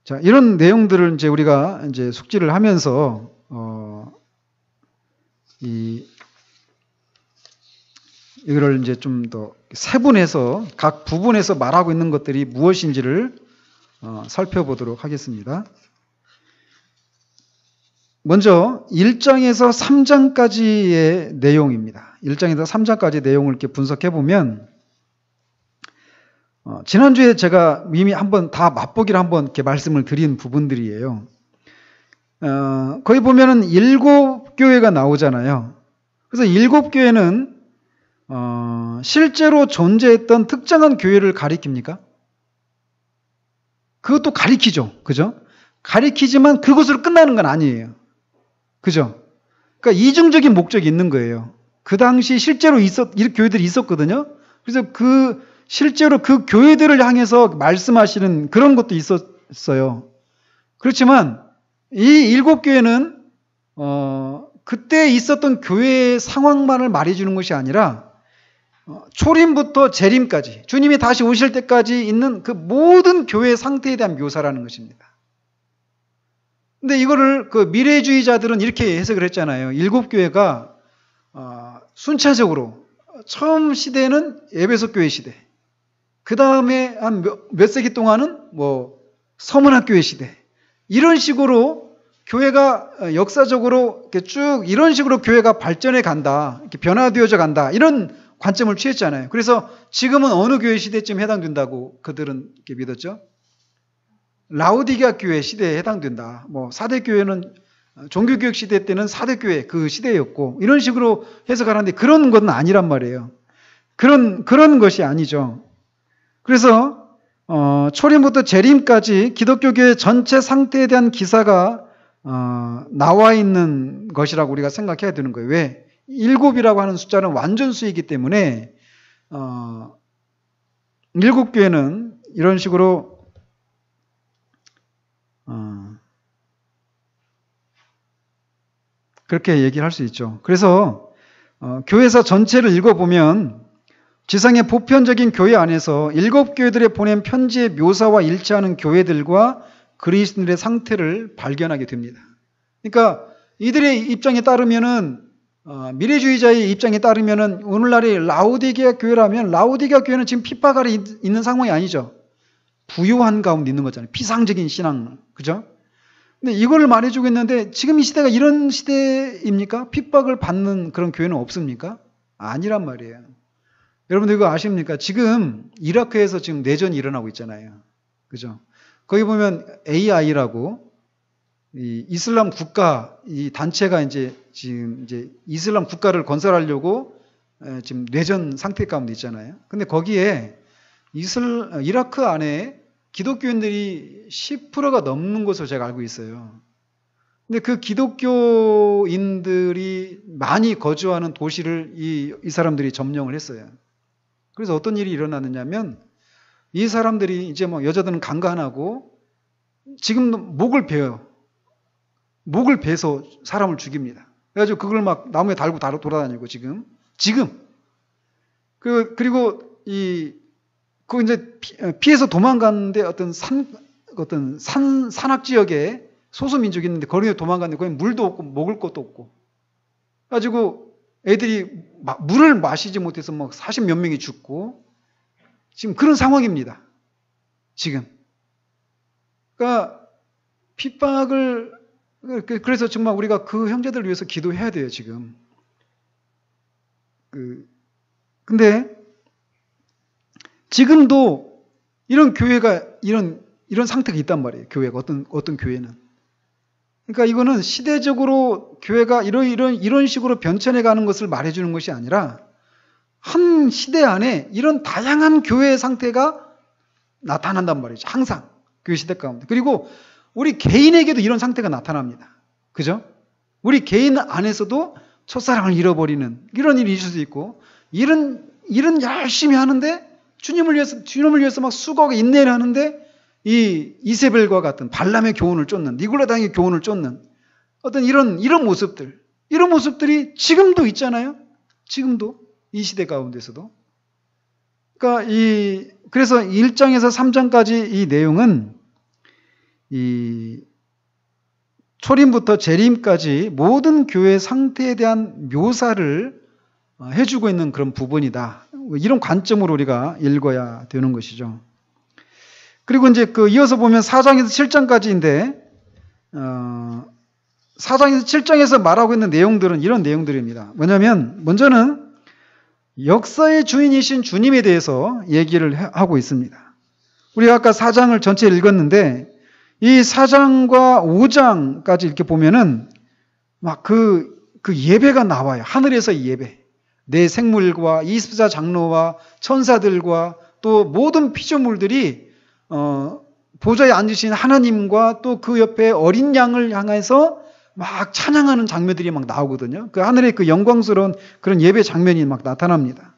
자, 이런 내용들을 이제 우리가 이제 숙지를 하면서 이거를 이제 좀 더 세분해서 각 부분에서 말하고 있는 것들이 무엇인지를 살펴보도록 하겠습니다. 먼저 1장에서 3장까지의 내용입니다. 1장에서 3장까지 내용을 이렇게 분석해 보면 지난주에 제가 이미 한번 다 맛보기를 한번 이렇게 말씀을 드린 부분들이에요. 거기 보면은 7교회가 나오잖아요. 그래서 7교회는 실제로 존재했던 특정한 교회를 가리킵니까? 그것도 가리키죠. 그죠? 가리키지만 그것으로 끝나는 건 아니에요. 그죠? 그러니까 이중적인 목적이 있는 거예요. 그 당시 실제로 이런 교회들이 있었거든요. 그래서 실제로 그 교회들을 향해서 말씀하시는 그런 것도 있었어요. 그렇지만 이 7교회는 그때 있었던 교회의 상황만을 말해주는 것이 아니라 초림부터 재림까지 주님이 다시 오실 때까지 있는 그 모든 교회의 상태에 대한 묘사라는 것입니다. 근데 이거를 그 미래주의자들은 이렇게 해석을 했잖아요. 7교회가 순차적으로 처음 시대는 에베소 교회 시대. 그 다음에 한 몇 세기 동안은 뭐 서문학 교회 시대. 이런 식으로 교회가 역사적으로 이렇게 쭉 이런 식으로 교회가 발전해 간다. 이렇게 변화되어져 간다. 이런 관점을 취했잖아요. 그래서 지금은 어느 교회 시대쯤 해당된다고 그들은 이렇게 믿었죠? 라오디게아 교회 시대에 해당된다. 뭐 4대 교회는 종교개혁 시대 때는 4대 교회 그 시대였고 이런 식으로 해석을 하는데 그런 건 아니란 말이에요. 그런 것이 아니죠. 그래서 초림부터 재림까지 기독교교회 전체 상태에 대한 기사가 나와 있는 것이라고 우리가 생각해야 되는 거예요. 왜? 7이라고 하는 숫자는 완전수이기 때문에 7교회는 이런 식으로 그렇게 얘기를 할 수 있죠. 그래서 교회사 전체를 읽어보면 지상의 보편적인 교회 안에서 7교회들에 보낸 편지의 묘사와 일치하는 교회들과 그리스도인들의 상태를 발견하게 됩니다. 그러니까 이들의 입장에 따르면은 미래주의자의 입장에 따르면은 오늘날의 라오디게아 교회라면 라오디게아 교회는 지금 핍박 아래 있는 상황이 아니죠. 부유한 가운데 있는 거잖아요. 피상적인 신앙, 그죠? 근데 이걸 말해주고 있는데 지금 이 시대가 이런 시대입니까? 핍박을 받는 그런 교회는 없습니까? 아니란 말이에요. 여러분들 이거 아십니까? 지금 이라크에서 지금 내전이 일어나고 있잖아요. 그죠? 거기 보면 AI라고 이 이슬람 국가 이 단체가 지금 이슬람 국가를 건설하려고 지금 내전 상태 가운데 있잖아요. 근데 거기에 이라크 안에 기독교인들이 10%가 넘는 것으로 제가 알고 있어요. 근데 그 기독교인들이 많이 거주하는 도시를 이 사람들이 점령을 했어요. 그래서 어떤 일이 일어나느냐면 이 사람들이 이제 뭐 여자들은 강간하고 지금도 목을 베어요. 목을 베서 사람을 죽입니다. 그래가지고 그걸 막 나무에 달고 돌아다니고 지금. 그리고 그 이제 피해서 도망갔는데 어떤 산악 지역에 소수민족이 있는데 거기에 도망갔는데 거기 물도 없고 먹을 것도 없고. 그래가지고 애들이 물을 마시지 못해서 막 40몇 명이 죽고 지금 그런 상황입니다. 지금. 그러니까 핍박을 그래서 정말 우리가 그 형제들을 위해서 기도해야 돼요, 지금. 근데 지금도 이런 교회가 이런 상태가 있단 말이에요. 교회가 어떤 교회는. 그러니까 이거는 시대적으로 교회가 이런 식으로 변천해 가는 것을 말해 주는 것이 아니라 한 시대 안에 이런 다양한 교회의 상태가 나타난단 말이죠. 항상 교회 시대 가운데. 그리고 우리 개인에게도 이런 상태가 나타납니다. 그죠? 우리 개인 안에서도 첫사랑을 잃어버리는 이런 일이 있을 수 있고 일은 열심히 하는데 주님을 위해서 막 수고하고 인내를 하는데 이 이세벨과 같은 발람의 교훈을 쫓는 니골라당의 교훈을 쫓는 어떤 이런 모습들이 지금도 있잖아요. 지금도 이 시대 가운데서도. 그러니까 그래서 1장에서 3장까지 이 내용은 이 초림부터 재림까지 모든 교회 상태에 대한 묘사를 해주고 있는 그런 부분이다. 이런 관점으로 우리가 읽어야 되는 것이죠. 그리고 이제 이어서 보면 4장에서 7장까지인데 4장에서 7장에서 말하고 있는 내용들은 이런 내용들입니다. 뭐냐면 먼저는 역사의 주인이신 주님에 대해서 얘기를 하고 있습니다. 우리가 아까 4장을 전체 읽었는데 이 4장과 5장까지 이렇게 보면은 막 그 예배가 나와요. 하늘에서 예배. 내 생물과 이스자 장로와 천사들과 또 모든 피조물들이 보좌에 앉으신 하나님과 또 그 옆에 어린 양을 향해서 막 찬양하는 장면들이 막 나오거든요. 그 하늘의 그 영광스러운 그런 예배 장면이 막 나타납니다.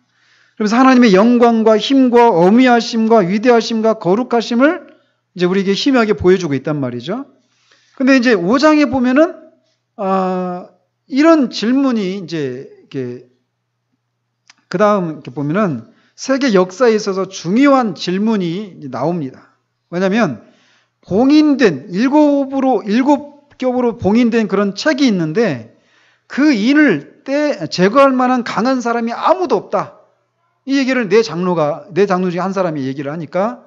그래서 하나님의 영광과 힘과 어미하심과 위대하심과 거룩하심을 이제 우리에게 희미하게 보여주고 있단 말이죠. 근데 이제 5장에 보면은 이런 질문이 이제 이렇게 그 다음 이렇게 보면은 세계 역사에 있어서 중요한 질문이 나옵니다. 왜냐하면 봉인된 7겹으로 봉인된 그런 책이 있는데 그 인을 제거할 만한 강한 사람이 아무도 없다. 이 얘기를 내 장로 중에 한 사람이 얘기를 하니까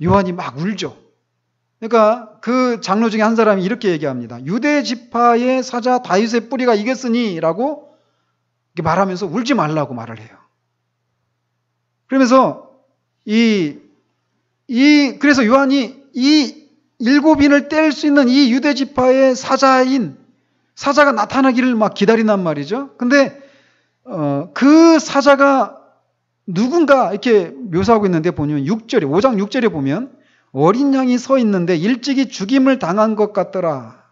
요한이 막 울죠. 그러니까 그 장로 중에 한 사람이 이렇게 얘기합니다. 유대 지파의 사자 다윗의 뿌리가 이겼으니 라고 말하면서 울지 말라고 말을 해요. 그러면서 그래서 요한이 이 7인을 뗄 수 있는 이 유대 지파의 사자가 나타나기를 막 기다린단 말이죠. 근데 그 사자가 누군가 이렇게 묘사하고 있는데 보면 5장 6절에 보면 어린 양이 서 있는데 일찍이 죽임을 당한 것 같더라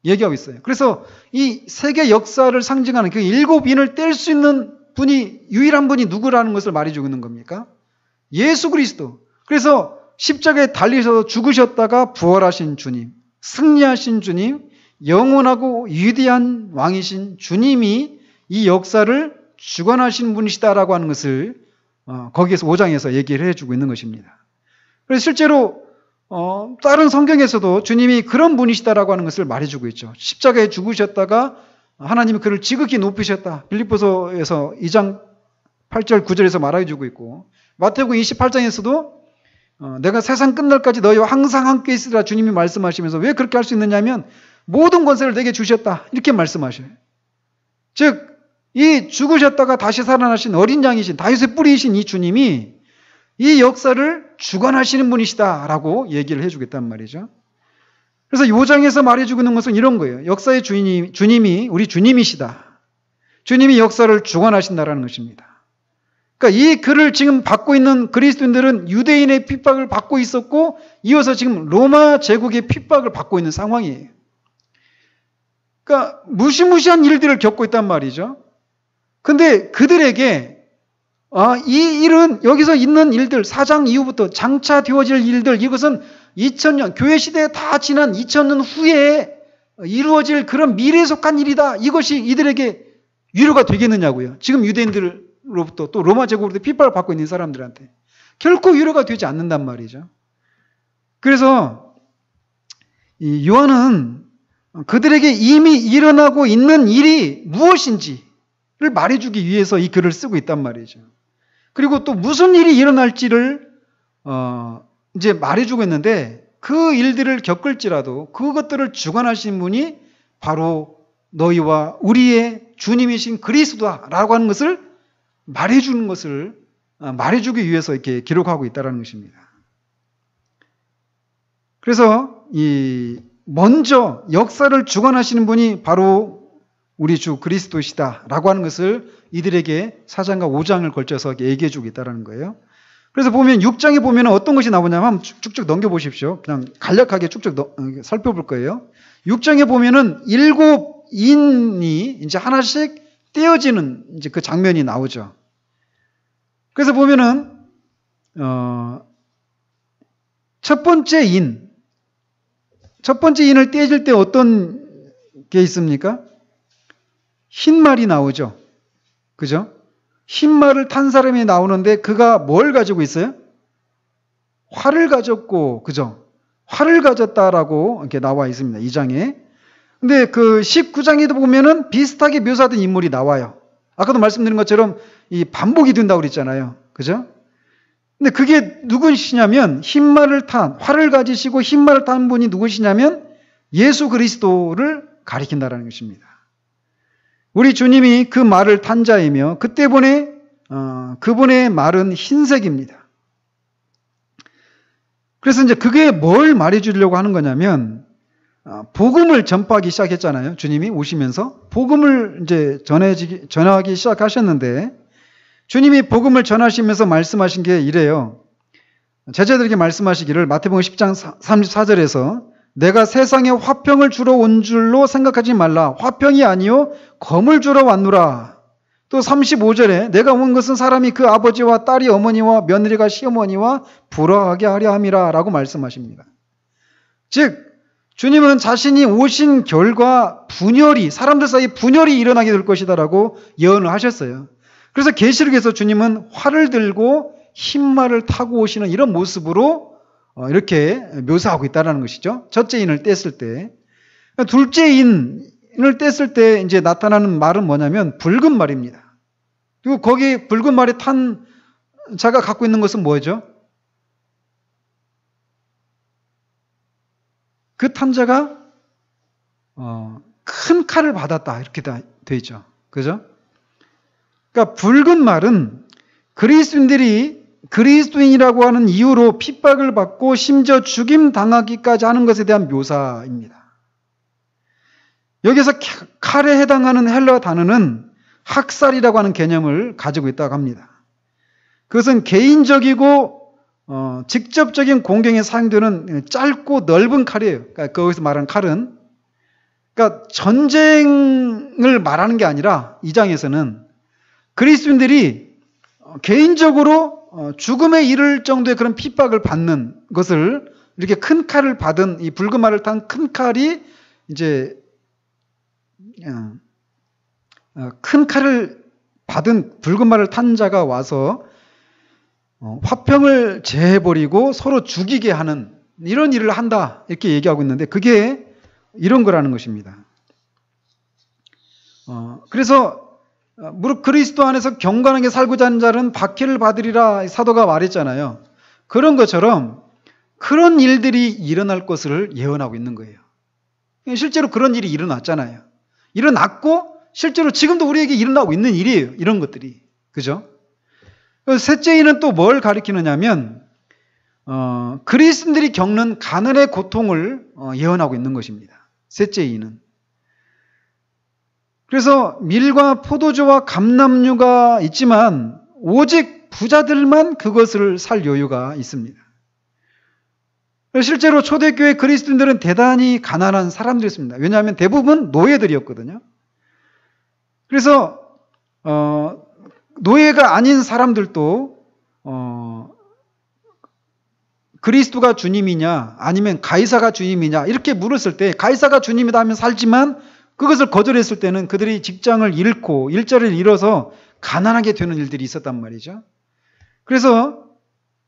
얘기하고 있어요. 그래서 이 세계 역사를 상징하는 그 7인을 뗄 수 있는 분이, 유일한 분이 누구라는 것을 말해주고 있는 겁니까? 예수 그리스도. 그래서 십자가에 달리셔서 죽으셨다가 부활하신 주님, 승리하신 주님, 영원하고 위대한 왕이신 주님이 이 역사를 주관하신 분이시다라고 하는 것을 거기에서 5장에서 얘기를 해주고 있는 것입니다. 그래서 실제로 다른 성경에서도 주님이 그런 분이시다라고 하는 것을 말해주고 있죠. 십자가에 죽으셨다가 하나님이 그를 지극히 높이셨다. 빌립보서에서 2장 8절 9절에서 말해주고 있고, 마태복음 28장에서도 내가 세상 끝날까지 너희와 항상 함께 있으리라 주님이 말씀하시면서 왜 그렇게 할 수 있느냐면 모든 권세를 내게 주셨다 이렇게 말씀하셔요. 즉 이 죽으셨다가 다시 살아나신 어린 양이신 다윗의 뿌리이신 이 주님이 이 역사를 주관하시는 분이시다라고 얘기를 해주겠단 말이죠. 그래서 이 장에서 말해주고 있는 것은 이런 거예요. 역사의 주님이 우리 주님이시다. 주님이 역사를 주관하신다라는 것입니다. 그러니까 이 글을 지금 받고 있는 그리스도인들은 유대인의 핍박을 받고 있었고 이어서 지금 로마 제국의 핍박을 받고 있는 상황이에요. 그러니까 무시무시한 일들을 겪고 있단 말이죠. 근데 그들에게 이 일은 여기서 있는 일들, 4장 이후부터 장차 되어질 일들, 이것은 2000년, 교회 시대에 다 지난 2000년 후에 이루어질 그런 미래에 속한 일이다. 이것이 이들에게 위로가 되겠느냐고요. 지금 유대인들로부터 또 로마 제국으로부터 핍박을 받고 있는 사람들한테 결코 위로가 되지 않는단 말이죠. 그래서 이 요한은 그들에게 이미 일어나고 있는 일이 무엇인지를 말해주기 위해서 이 글을 쓰고 있단 말이죠. 그리고 또 무슨 일이 일어날지를 이제 말해주고 있는데 그 일들을 겪을지라도 그것들을 주관하신 분이 바로 너희와 우리의 주님이신 그리스도다라고 하는 것을 말해주는 것을 말해주기 위해서 이렇게 기록하고 있다는 것입니다. 그래서 먼저 역사를 주관하시는 분이 바로 우리 주 그리스도시다라고 하는 것을 이들에게 4장과 5장을 걸쳐서 얘기해 주고 있다는 거예요. 그래서 보면 6장에 보면 어떤 것이 나오냐면 한번 쭉쭉 넘겨보십시오. 그냥 간략하게 쭉쭉 살펴볼 거예요. 6장에 보면은 7인이 이제 하나씩 떼어지는 이제 그 장면이 나오죠. 그래서 보면은 첫 번째 인을 떼질 때 어떤 게 있습니까? 흰 말이 나오죠. 그죠? 흰 말을 탄 사람이 나오는데 그가 뭘 가지고 있어요? 활을 가졌고, 그죠? 활을 가졌다라고 이렇게 나와 있습니다. 2장에. 근데 그 19장에도 보면은 비슷하게 묘사된 인물이 나와요. 아까도 말씀드린 것처럼 이 반복이 된다고 그랬잖아요. 그죠? 근데 그게 누구시냐면 활을 가지시고 흰 말을 탄 분이 누구시냐면 예수 그리스도를 가리킨다라는 것입니다. 우리 주님이 그 말을 탄 자이며 그분의 말은 흰색입니다. 그래서 이제 그게 뭘 말해주려고 하는 거냐면 복음을 전파하기 시작했잖아요. 주님이 오시면서 복음을 이제 전하기 시작하셨는데 주님이 복음을 전하시면서 말씀하신 게 이래요. 제자들에게 말씀하시기를 마태복음 10장 34절에서 내가 세상에 화평을 주러 온 줄로 생각하지 말라. 화평이 아니요 검을 주러 왔노라. 또 35절에 내가 온 것은 사람이 그 아버지와 딸이 어머니와 며느리가 시어머니와 부러하게 하려 함이라 라고 말씀하십니다. 즉 주님은 자신이 오신 결과 사람들 사이에 분열이 일어나게 될 것이다 라고 예언을 하셨어요. 그래서 계시록에서 주님은 활을 들고 흰 말을 타고 오시는 이런 모습으로 이렇게 묘사하고 있다는 것이죠. 첫째 인을 뗐을 때. 둘째 인을 뗐을 때 이제 나타나는 말은 뭐냐면 붉은 말입니다. 그리고 거기 붉은 말에 탄 자가 갖고 있는 것은 뭐죠? 그 탄자가 큰 칼을 받았다 이렇게 돼 있죠. 그죠? 그러니까 붉은 말은 그리스도인들이 그리스도인이라고 하는 이유로 핍박을 받고 심지어 죽임 당하기까지 하는 것에 대한 묘사입니다. 여기서 칼에 해당하는 헬러 단어는 학살이라고 하는 개념을 가지고 있다고 합니다. 그것은 개인적이고 직접적인 공경에 사용되는 짧고 넓은 칼이에요. 그러니까 거기서 말하는 칼은 그러니까 전쟁을 말하는 게 아니라 이 장에서는 그리스도인들이 개인적으로 죽음에 이를 정도의 그런 핍박을 받는 것을 이렇게 큰 칼을 받은 이 붉은 말을 탄 큰 칼이 이제 큰 칼을 받은 붉은 말을 탄 자가 와서 화평을 제해버리고 서로 죽이게 하는 이런 일을 한다 이렇게 얘기하고 있는데 그게 이런 거라는 것입니다. 그래서 무릇 그리스도 안에서 경건하게 살고자 하는 자는 박해를 받으리라 사도가 말했잖아요. 그런 것처럼 그런 일들이 일어날 것을 예언하고 있는 거예요. 실제로 그런 일이 일어났잖아요. 일어났고 실제로 지금도 우리에게 일어나고 있는 일이에요. 이런 것들이. 그죠? 셋째인은 또 뭘 가리키느냐면 그리스도인들이 겪는 가난의 고통을 예언하고 있는 것입니다. 셋째인은. 그래서 밀과 포도주와 감람류가 있지만 오직 부자들만 그것을 살 여유가 있습니다. 실제로 초대교회 그리스도인들은 대단히 가난한 사람들이었습니다. 왜냐하면 대부분 노예들이었거든요. 그래서 노예가 아닌 사람들도 그리스도가 주님이냐 아니면 가이사가 주님이냐 이렇게 물었을 때 가이사가 주님이다 하면 살지만 그것을 거절했을 때는 그들이 직장을 잃고 일자리를 잃어서 가난하게 되는 일들이 있었단 말이죠. 그래서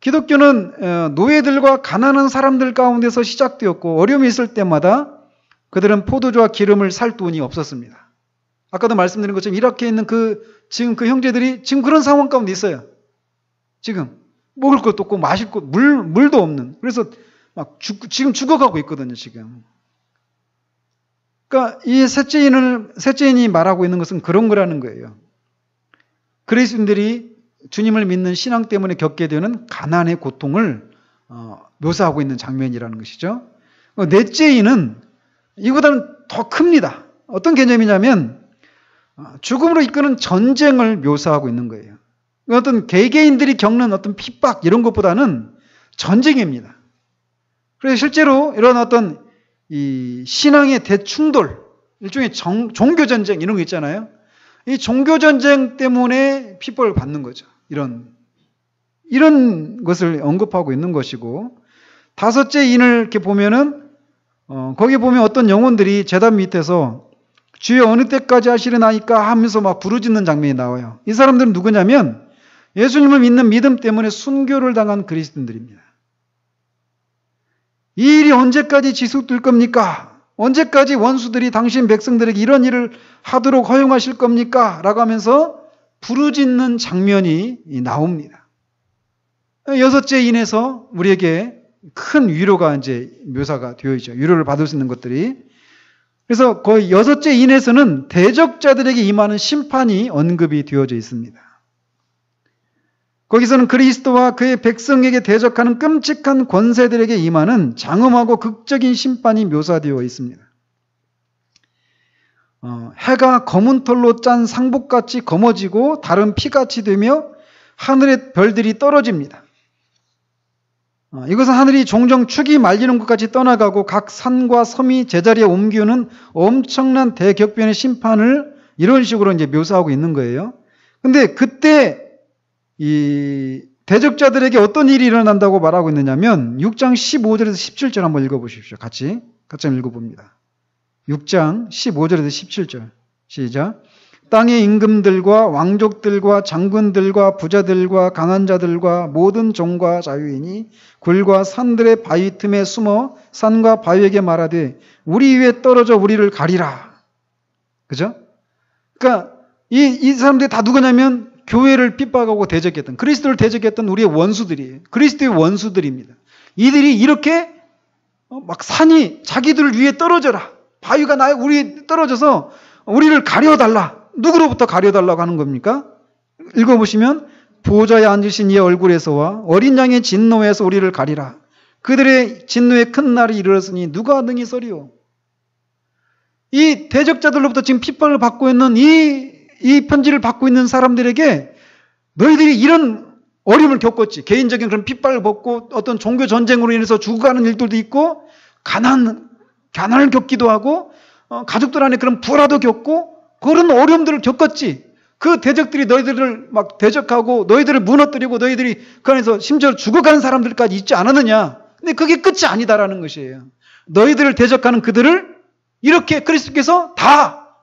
기독교는 노예들과 가난한 사람들 가운데서 시작되었고 어려움이 있을 때마다 그들은 포도주와 기름을 살 돈이 없었습니다. 아까도 말씀드린 것처럼 이라크에 있는 지금 그 형제들이 지금 그런 상황 가운데 있어요. 지금 먹을 것도 없고 마실 것 물도 없는. 그래서 지금 죽어가고 있거든요. 지금. 그러니까 이 셋째인이 말하고 있는 것은 그런 거라는 거예요. 그리스도인들이 주님을 믿는 신앙 때문에 겪게 되는 가난의 고통을 묘사하고 있는 장면이라는 것이죠. 넷째인은 이보다는 더 큽니다. 어떤 개념이냐면 죽음으로 이끄는 전쟁을 묘사하고 있는 거예요. 어떤 개개인들이 겪는 어떤 핍박 이런 것보다는 전쟁입니다. 그래서 실제로 이런 어떤 이 신앙의 대충돌, 일종의 종교전쟁 이런 거 있잖아요. 이 종교전쟁 때문에 핍박을 받는 거죠. 이런 것을 언급하고 있는 것이고 다섯째 인을 이렇게 보면은 거기 보면 어떤 영혼들이 제단 밑에서 주여 어느 때까지 하시려나이까 하면서 막 부르짖는 장면이 나와요. 이 사람들은 누구냐면 예수님을 믿는 믿음 때문에 순교를 당한 그리스도인들입니다. 이 일이 언제까지 지속될 겁니까? 언제까지 원수들이 당신 백성들에게 이런 일을 하도록 허용하실 겁니까? 라고 하면서 부르짖는 장면이 나옵니다. 여섯째 인에서 우리에게 큰 위로가 이제 묘사가 되어 있죠. 위로를 받을 수 있는 것들이. 그래서 거의 여섯째 인에서는 대적자들에게 임하는 심판이 언급이 되어져 있습니다. 거기서는 그리스도와 그의 백성에게 대적하는 끔찍한 권세들에게 임하는 장엄하고 극적인 심판이 묘사되어 있습니다. 해가 검은 털로 짠 상복같이 검어지고 달은 피같이 되며 하늘의 별들이 떨어집니다. 이것은 하늘이 종종 축이 말리는 것 같이 떠나가고 각 산과 섬이 제자리에 옮기는 엄청난 대격변의 심판을 이런 식으로 이제 묘사하고 있는 거예요. 근데 그때 이 대적자들에게 어떤 일이 일어난다고 말하고 있느냐면 6장 15절에서 17절 한번 읽어보십시오. 같이 한번 읽어봅니다. 6장 15절에서 17절 시작. 땅의 임금들과 왕족들과 장군들과 부자들과 강한 자들과 모든 종과 자유인이 굴과 산들의 바위 틈에 숨어 산과 바위에게 말하되 우리 위에 떨어져 우리를 가리라. 그죠? 그러니까 이 사람들이 다 누구냐면 교회를 핍박하고 대적했던, 그리스도를 대적했던 우리의 원수들이에요. 그리스도의 원수들입니다. 이들이 이렇게 막 산이 자기들을 위해 떨어져라. 바위가 우리 떨어져서 우리를 가려달라. 누구로부터 가려달라고 하는 겁니까? 읽어보시면 보좌에 앉으신 이의 얼굴에서와 어린 양의 진노에서 우리를 가리라. 그들의 진노의 큰 날이 이르렀으니 누가 능히 서리오. 이 대적자들로부터 지금 핍박을 받고 있는 이 편지를 받고 있는 사람들에게 너희들이 이런 어려움을 겪었지. 개인적인 그런 핍박을 받고 어떤 종교 전쟁으로 인해서 죽어가는 일들도 있고 가난을 겪기도 하고 가족들 안에 그런 불화도 겪고 그런 어려움들을 겪었지. 그 대적들이 너희들을 막 대적하고 너희들을 무너뜨리고 너희들이 그 안에서 심지어 죽어가는 사람들까지 있지 않았느냐. 근데 그게 끝이 아니다라는 것이에요. 너희들을 대적하는 그들을 이렇게 그리스도께서 다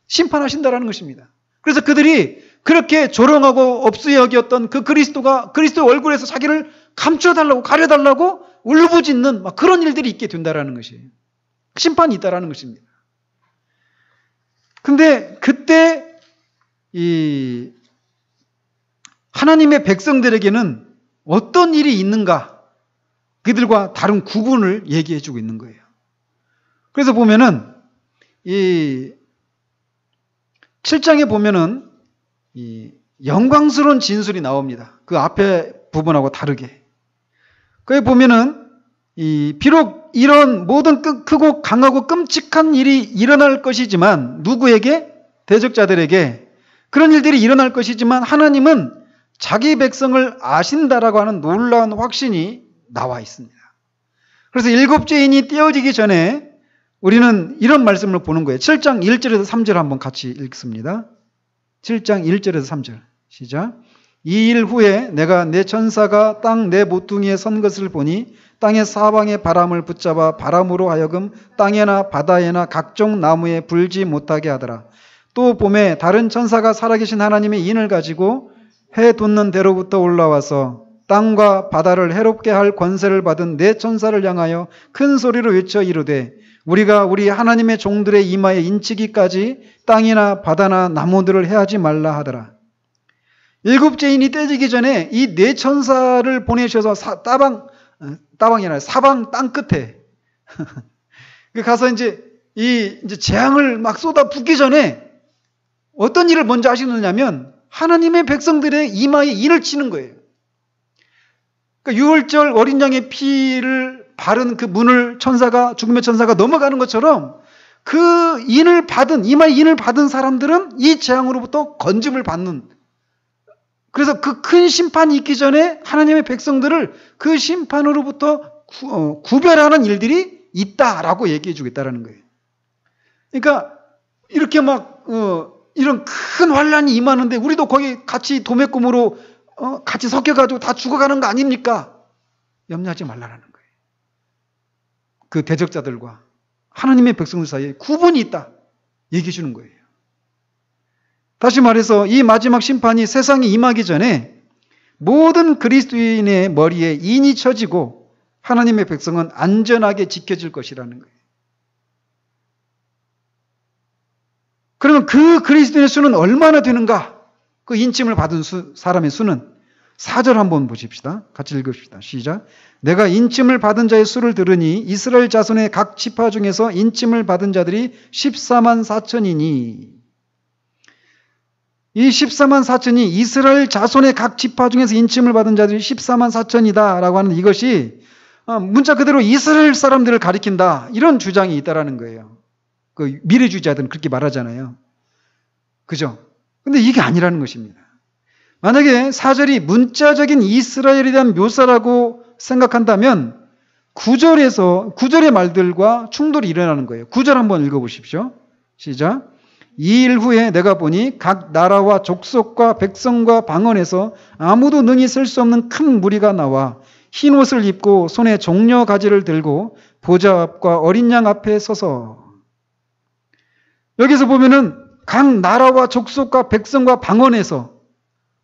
심판하신다라는 것입니다. 그래서 그들이 그렇게 조롱하고 업수에 여겼던 그 그리스도의 얼굴에서 자기를 감춰달라고 가려달라고 울부짖는 막 그런 일들이 있게 된다라는 것이에요. 심판이 있다라는 것입니다. 근데 그때 이 하나님의 백성들에게는 어떤 일이 있는가? 그들과 다른 구분을 얘기해 주고 있는 거예요. 그래서 보면은 이 7장에 보면은 이 영광스러운 진술이 나옵니다. 그 앞에 부분하고 다르게. 거기 보면은 비록 이런 모든 크고 강하고 끔찍한 일이 일어날 것이지만 누구에게? 대적자들에게 그런 일들이 일어날 것이지만 하나님은 자기 백성을 아신다라고 하는 놀라운 확신이 나와 있습니다. 그래서 일곱 죄인이 떼어지기 전에 우리는 이런 말씀을 보는 거예요. 7장 1절에서 3절 한번 같이 읽습니다. 7장 1절에서 3절 시작. 이 일 후에 내가 내 천사가 땅 내 모퉁이에 선 것을 보니 땅의 사방의 바람을 붙잡아 바람으로 하여금 땅에나 바다에나 각종 나무에 불지 못하게 하더라. 또 봄에 다른 천사가 살아계신 하나님의 인을 가지고 해 돋는 데로부터 올라와서 땅과 바다를 해롭게 할 권세를 받은 네 천사를 향하여 큰 소리로 외쳐 이르되 우리가 우리 하나님의 종들의 이마에 인치기까지 땅이나 바다나 나무들을 해하지 말라 하더라. 일곱 죄인이 떼지기 전에 이 네 천사를 보내셔서 사방 땅 끝에 가서 이제 재앙을 막 쏟아 붓기 전에 어떤 일을 먼저 하시느냐면 하나님의 백성들의 이마에 인을 치는 거예요. 그러니까 유월절 어린 양의 피를 바른 그 문을 죽음의 천사가 넘어가는 것처럼 그 이마에 인을 받은 사람들은 이 재앙으로부터 건짐을 받는, 그래서 그 큰 심판이 있기 전에 하나님의 백성들을 그 심판으로부터 구별하는 일들이 있다라고 얘기해 주겠다라는 거예요. 그러니까 이렇게 막 이런 큰 환란이 임하는데 우리도 거기 같이 도매꿈으로 같이 섞여가지고 다 죽어가는 거 아닙니까? 염려하지 말라라는 거예요. 그 대적자들과 하나님의 백성들 사이에 구분이 있다 얘기해 주는 거예요. 다시 말해서 이 마지막 심판이 세상에 임하기 전에 모든 그리스도인의 머리에 인이 쳐지고 하나님의 백성은 안전하게 지켜질 것이라는 거예요. 그러면 그 그리스도인의 수는 얼마나 되는가? 그 인침을 받은 사람의 수는 4절 한번 보십시다. 같이 읽읍시다. 시작. 내가 인침을 받은 자의 수를 들으니 이스라엘 자손의 각 지파 중에서 인침을 받은 자들이 14만 4천이니 이 14만 4천이 이스라엘 자손의 각 지파 중에서 인침을 받은 자들이 14만 4천이다 라고 하는 이것이 문자 그대로 이스라엘 사람들을 가리킨다 이런 주장이 있다라는 거예요. 그 미래주의자들은 그렇게 말하잖아요. 그죠? 근데 이게 아니라는 것입니다. 만약에 4절이 문자적인 이스라엘에 대한 묘사라고 생각한다면 9절의 말들과 충돌이 일어나는 거예요. 9절 한번 읽어보십시오. 시작. 이 일 후에 내가 보니 각 나라와 족속과 백성과 방언에서 아무도 능히 셀 수 없는 큰 무리가 나와 흰 옷을 입고 손에 종려 가지를 들고 보좌 앞과 어린 양 앞에 서서. 여기서 보면은 각 나라와 족속과 백성과 방언에서,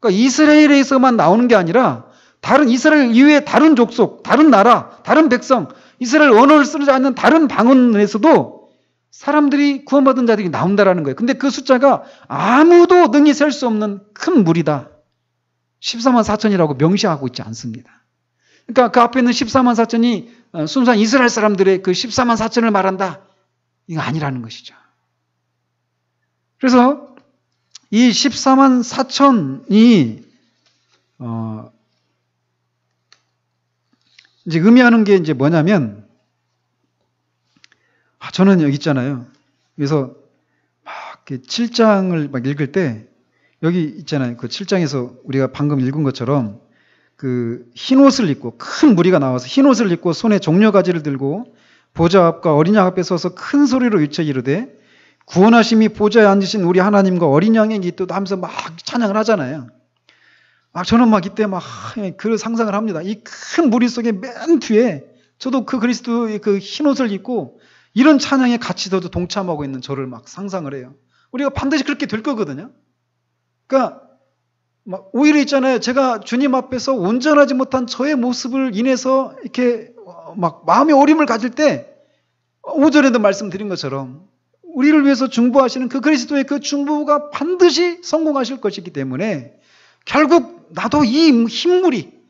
그러니까 이스라엘에서만 나오는 게 아니라 다른 이스라엘 이외의 다른 족속, 다른 나라, 다른 백성, 이스라엘 언어를 쓰지 않는 다른 방언에서도 사람들이 구원받은 자들이 나온다라는 거예요. 근데 그 숫자가 아무도 능히 셀 수 없는 큰 무리다. 14만 4천이라고 명시하고 있지 않습니다. 그러니까 그 앞에 있는 14만 4천이 순수한 이스라엘 사람들의 그 14만 4천을 말한다. 이거 아니라는 것이죠. 그래서 이 14만 4천이 이제 의미하는 게 이제 뭐냐면, 저는 여기 있잖아요. 그래서 막 7장을 막 읽을 때 여기 있잖아요. 그 7장에서 우리가 방금 읽은 것처럼 그 흰옷을 입고, 큰 무리가 나와서 흰옷을 입고 손에 종려가지를 들고 보좌 앞과 어린 양 앞에 서서 큰 소리로 외쳐 이르되 구원하심이 보좌에 앉으신 우리 하나님과 어린 양의 기도다 하면서 막 찬양을 하잖아요. 저는 막 이때 막 그 상상을 합니다. 이 큰 무리 속에 맨 뒤에 저도 그 그리스도의 그 흰옷을 입고 이런 찬양에 같이 저도 동참하고 있는 저를 막 상상을 해요. 우리가 반드시 그렇게 될 거거든요. 그러니까 막 오히려 있잖아요. 제가 주님 앞에서 온전하지 못한 저의 모습을 인해서 이렇게 막 마음의 어림을 가질 때, 5절에도 말씀드린 것처럼 우리를 위해서 중보하시는 그 그리스도의 그 중보가 반드시 성공하실 것이기 때문에 결국 나도 이 흰물이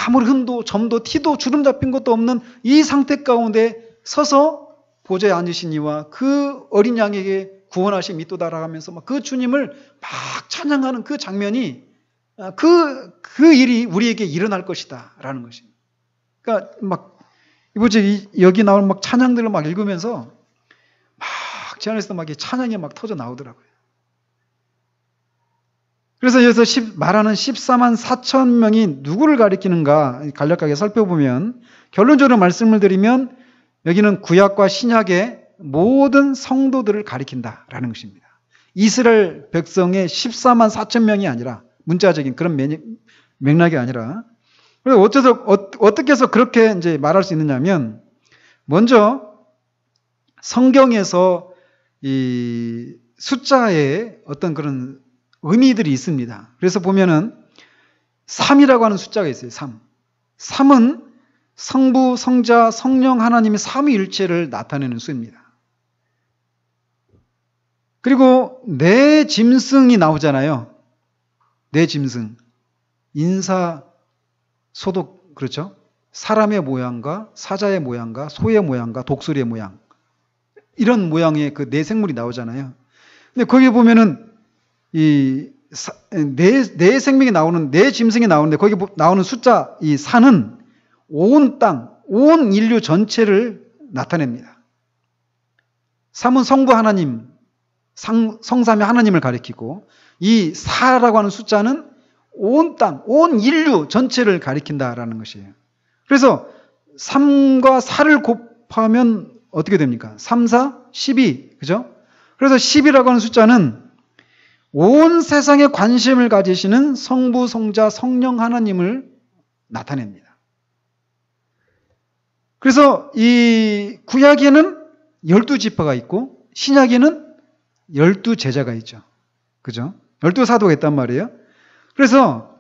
아무리 흠도 점도 티도 주름 잡힌 것도 없는 이 상태 가운데 서서 보좌에 앉으신 이와 그 어린 양에게 구원하심 있도다라 하면서 막 그 주님을 막 찬양하는 그 장면이, 그 일이 우리에게 일어날 것이다 라는 것입니다. 그러니까 막 이보지 여기 나오는 막 찬양들을 막 읽으면서 막 제 안에서 막 찬양이 막 터져 나오더라고요. 그래서 여기서 말하는 14만 4천 명이 누구를 가리키는가 간략하게 살펴보면, 결론적으로 말씀을 드리면 여기는 구약과 신약의 모든 성도들을 가리킨다라는 것입니다. 이스라엘 백성의 14만 4천 명이 아니라, 문자적인 그런 맥락이 아니라. 그래서 어떻게 해서 그렇게 이제 말할 수 있느냐면, 먼저 성경에서 이 숫자에 어떤 그런 의미들이 있습니다. 그래서 보면은 3이라고 하는 숫자가 있어요. 3. 3은 성부, 성자, 성령 하나님의 삼위일체를 나타내는 수입니다. 그리고 네 짐승이 나오잖아요. 네 짐승. 인사, 소독, 그렇죠? 사람의 모양과 사자의 모양과 소의 모양과 독수리의 모양. 이런 모양의 그 네 생물이 나오잖아요. 근데 거기 보면은 네 생명이 나오는, 네 짐승이 나오는데 거기 나오는 숫자, 이 4는 온 땅, 온 인류 전체를 나타냅니다. 3은 성부 하나님, 성삼위 하나님을 가리키고, 이 4라고 하는 숫자는 온 땅, 온 인류 전체를 가리킨다라는 것이에요. 그래서 3과 4를 곱하면 어떻게 됩니까? 3, 4, 12. 그죠? 그래서 10이라고 하는 숫자는 온 세상에 관심을 가지시는 성부, 성자, 성령 하나님을 나타냅니다. 그래서 이 구약에는 12지파가 있고 신약에는 12제자가 있죠. 그죠? 12사도가 있단 말이에요. 그래서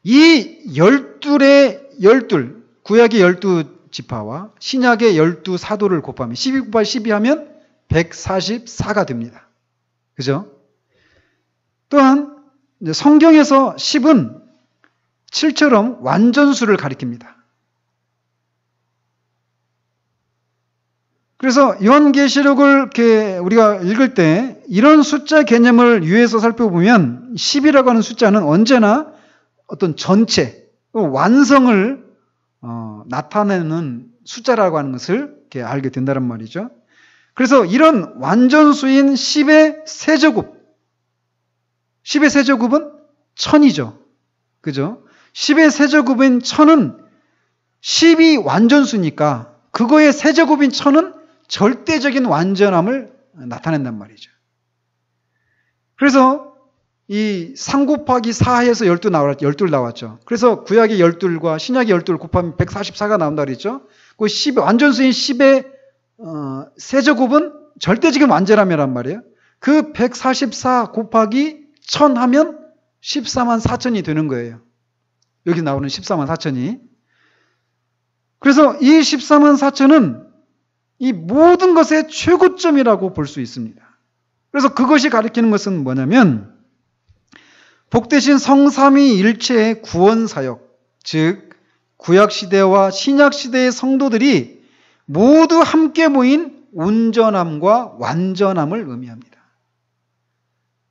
이 12의 12, 구약의 12지파와 신약의 12사도를 곱하면 12 곱하기 12 하면 144가 됩니다. 그죠? 또한 성경에서 10은 7처럼 완전수를 가리킵니다. 그래서 요한계시록을 이렇게 우리가 읽을 때 이런 숫자 개념을 유의해서 살펴보면 10이라고 하는 숫자는 언제나 어떤 전체, 완성을 나타내는 숫자라고 하는 것을 이렇게 알게 된다는 말이죠. 그래서 이런 완전수인 10의 세제곱, 10의 세제곱은 1000이죠. 그죠? 10의 세제곱인 1000은 10이 완전수니까 그거의 세제곱인 1000은 절대적인 완전함을 나타낸단 말이죠. 그래서 이 3 곱하기 4에서 12 나왔죠. 그래서 구약의 12과 신약의 12를 곱하면 144가 나온다 그랬죠. 그 10, 완전수인 10의 세제곱은 절대적인 완전함이란 말이에요. 그 144 곱하기 1000 하면 14만 4천이 되는 거예요. 여기 나오는 14만 4천이. 그래서 이 14만 4천은 이 모든 것의 최고점이라고 볼 수 있습니다. 그래서 그것이 가리키는 것은 뭐냐면 복되신 성삼위일체의 구원사역, 즉 구약시대와 신약시대의 성도들이 모두 함께 모인 온전함과 완전함을 의미합니다.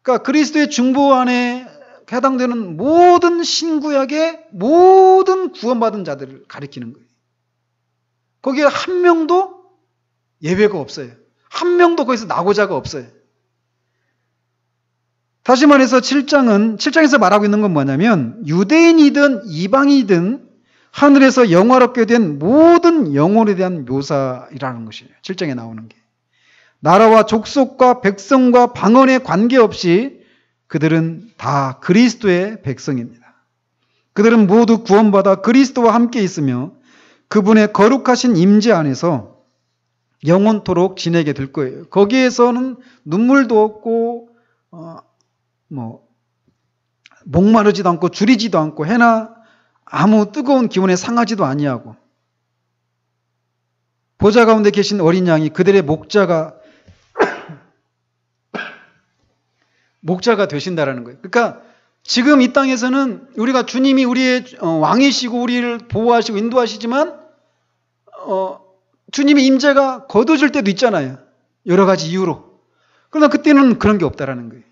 그러니까 그리스도의 중보 안에 해당되는 모든 신구약의 모든 구원받은 자들을 가리키는 거예요. 거기에 한 명도 예외가 없어요. 한 명도 거기서 낙오자가 없어요. 다시 말해서 7장에서 말하고 있는 건 뭐냐면 유대인이든 이방이든 하늘에서 영화롭게 된 모든 영혼에 대한 묘사이라는 것이에요. 7장에 나오는 게. 나라와 족속과 백성과 방언에 관계없이 그들은 다 그리스도의 백성입니다. 그들은 모두 구원받아 그리스도와 함께 있으며 그분의 거룩하신 임재 안에서 영원토록 지내게 될 거예요. 거기에서는 눈물도 없고 목마르지도 않고 줄이지도 않고 해나 아무 뜨거운 기운에 상하지도 아니하고 보좌 가운데 계신 어린 양이 그들의 목자가 되신다라는 거예요. 그러니까 지금 이 땅에서는 우리가 주님이 우리의 왕이시고 우리를 보호하시고 인도하시지만 주님의 임재가 거둬질 때도 있잖아요. 여러 가지 이유로. 그러나 그때는 그런 게 없다라는 거예요.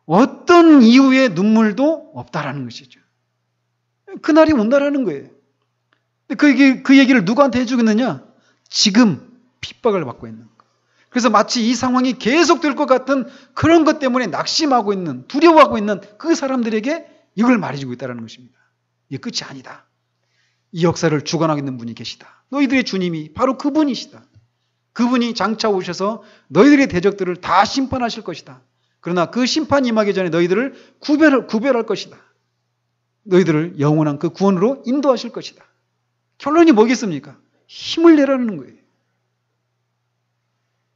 어떤 이유의 눈물도 없다라는 것이죠. 그날이 온다라는 거예요. 그 얘기를 누구한테 해주겠느냐? 지금 핍박을 받고 있는 거. 그래서 마치 이 상황이 계속될 것 같은 그런 것 때문에 낙심하고 있는, 두려워하고 있는 그 사람들에게 이걸 말해주고 있다는 것입니다. 이게 끝이 아니다. 이 역사를 주관하고 있는 분이 계시다. 너희들의 주님이 바로 그분이시다. 그분이 장차 오셔서 너희들의 대적들을 다 심판하실 것이다. 그러나 그 심판이 임하기 전에 너희들을 구별할 것이다. 너희들을 영원한 그 구원으로 인도하실 것이다. 결론이 뭐겠습니까? 힘을 내라는 거예요.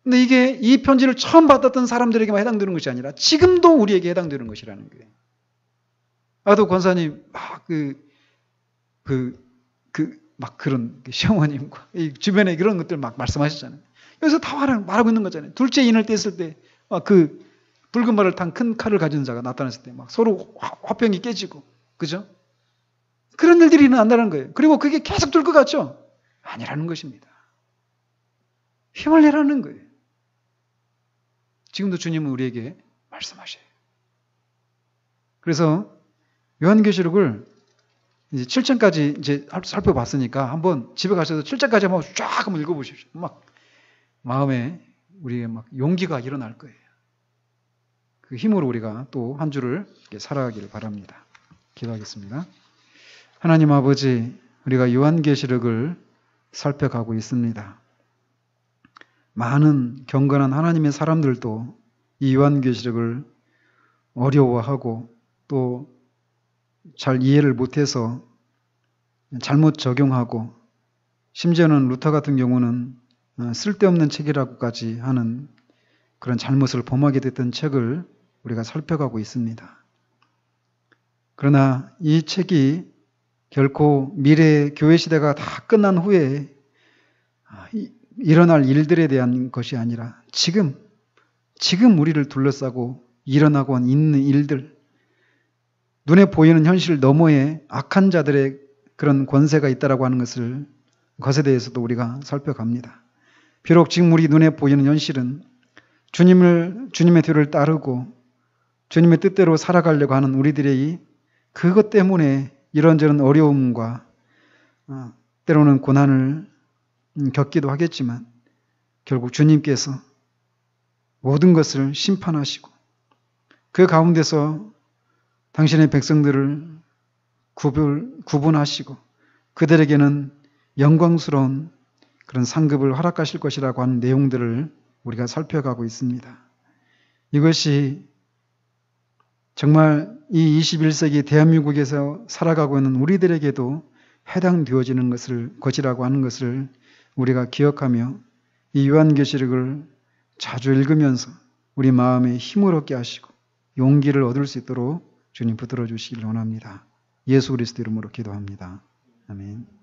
근데 이게 이 편지를 처음 받았던 사람들에게만 해당되는 것이 아니라 지금도 우리에게 해당되는 것이라는 거예요. 아도 권사님 막 그런 시어머님과 이 주변에 그런 것들 막 말씀하셨잖아요. 여기서 다 말하고 있는 거잖아요. 둘째 인을 뗐을 때 그 붉은 말을 탄 큰 칼을 가진 자가 나타났을 때 막 서로 화평이 깨지고, 그죠? 그런 일들이 일어난다는 거예요. 그리고 그게 계속 될 것 같죠? 아니라는 것입니다. 힘을 내라는 거예요. 지금도 주님은 우리에게 말씀하셔요. 그래서 요한계시록을 이제 7장까지 이제 살펴봤으니까 한번 집에 가셔서 7장까지 한번 쫙 한번 읽어보십시오. 막 마음에 우리의 막 용기가 일어날 거예요. 그 힘으로 우리가 또 한 주를 살아가기를 바랍니다. 기도하겠습니다. 하나님 아버지, 우리가 요한계시록을 살펴가고 있습니다. 많은 경건한 하나님의 사람들도 이 요한계시록을 어려워하고 또 잘 이해를 못해서 잘못 적용하고 심지어는 루터 같은 경우는 쓸데없는 책이라고까지 하는 그런 잘못을 범하게 됐던 책을 우리가 살펴가고 있습니다. 그러나 이 책이 결코 미래의 교회 시대가 다 끝난 후에 일어날 일들에 대한 것이 아니라 지금 우리를 둘러싸고 일어나고 있는 일들, 눈에 보이는 현실 너머에 악한 자들의 그런 권세가 있다라고 하는 것에 대해서도 우리가 살펴갑니다. 비록 지금 우리 눈에 보이는 현실은 주님의 뒤를 따르고 주님의 뜻대로 살아가려고 하는 우리들의 그것 때문에 이런저런 어려움과 때로는 고난을 겪기도 하겠지만 결국 주님께서 모든 것을 심판하시고 그 가운데서 당신의 백성들을 구분하시고 그들에게는 영광스러운 그런 상급을 허락하실 것이라고 하는 내용들을 우리가 살펴가고 있습니다. 이것이 정말 이 21세기 대한민국에서 살아가고 있는 우리들에게도 해당되어지는 것이라고 하는 것을 우리가 기억하며 이 요한계시록을 자주 읽으면서 우리 마음에 힘을 얻게 하시고 용기를 얻을 수 있도록 주님 붙들어 주시길 원합니다. 예수 그리스도 이름으로 기도합니다. 아멘.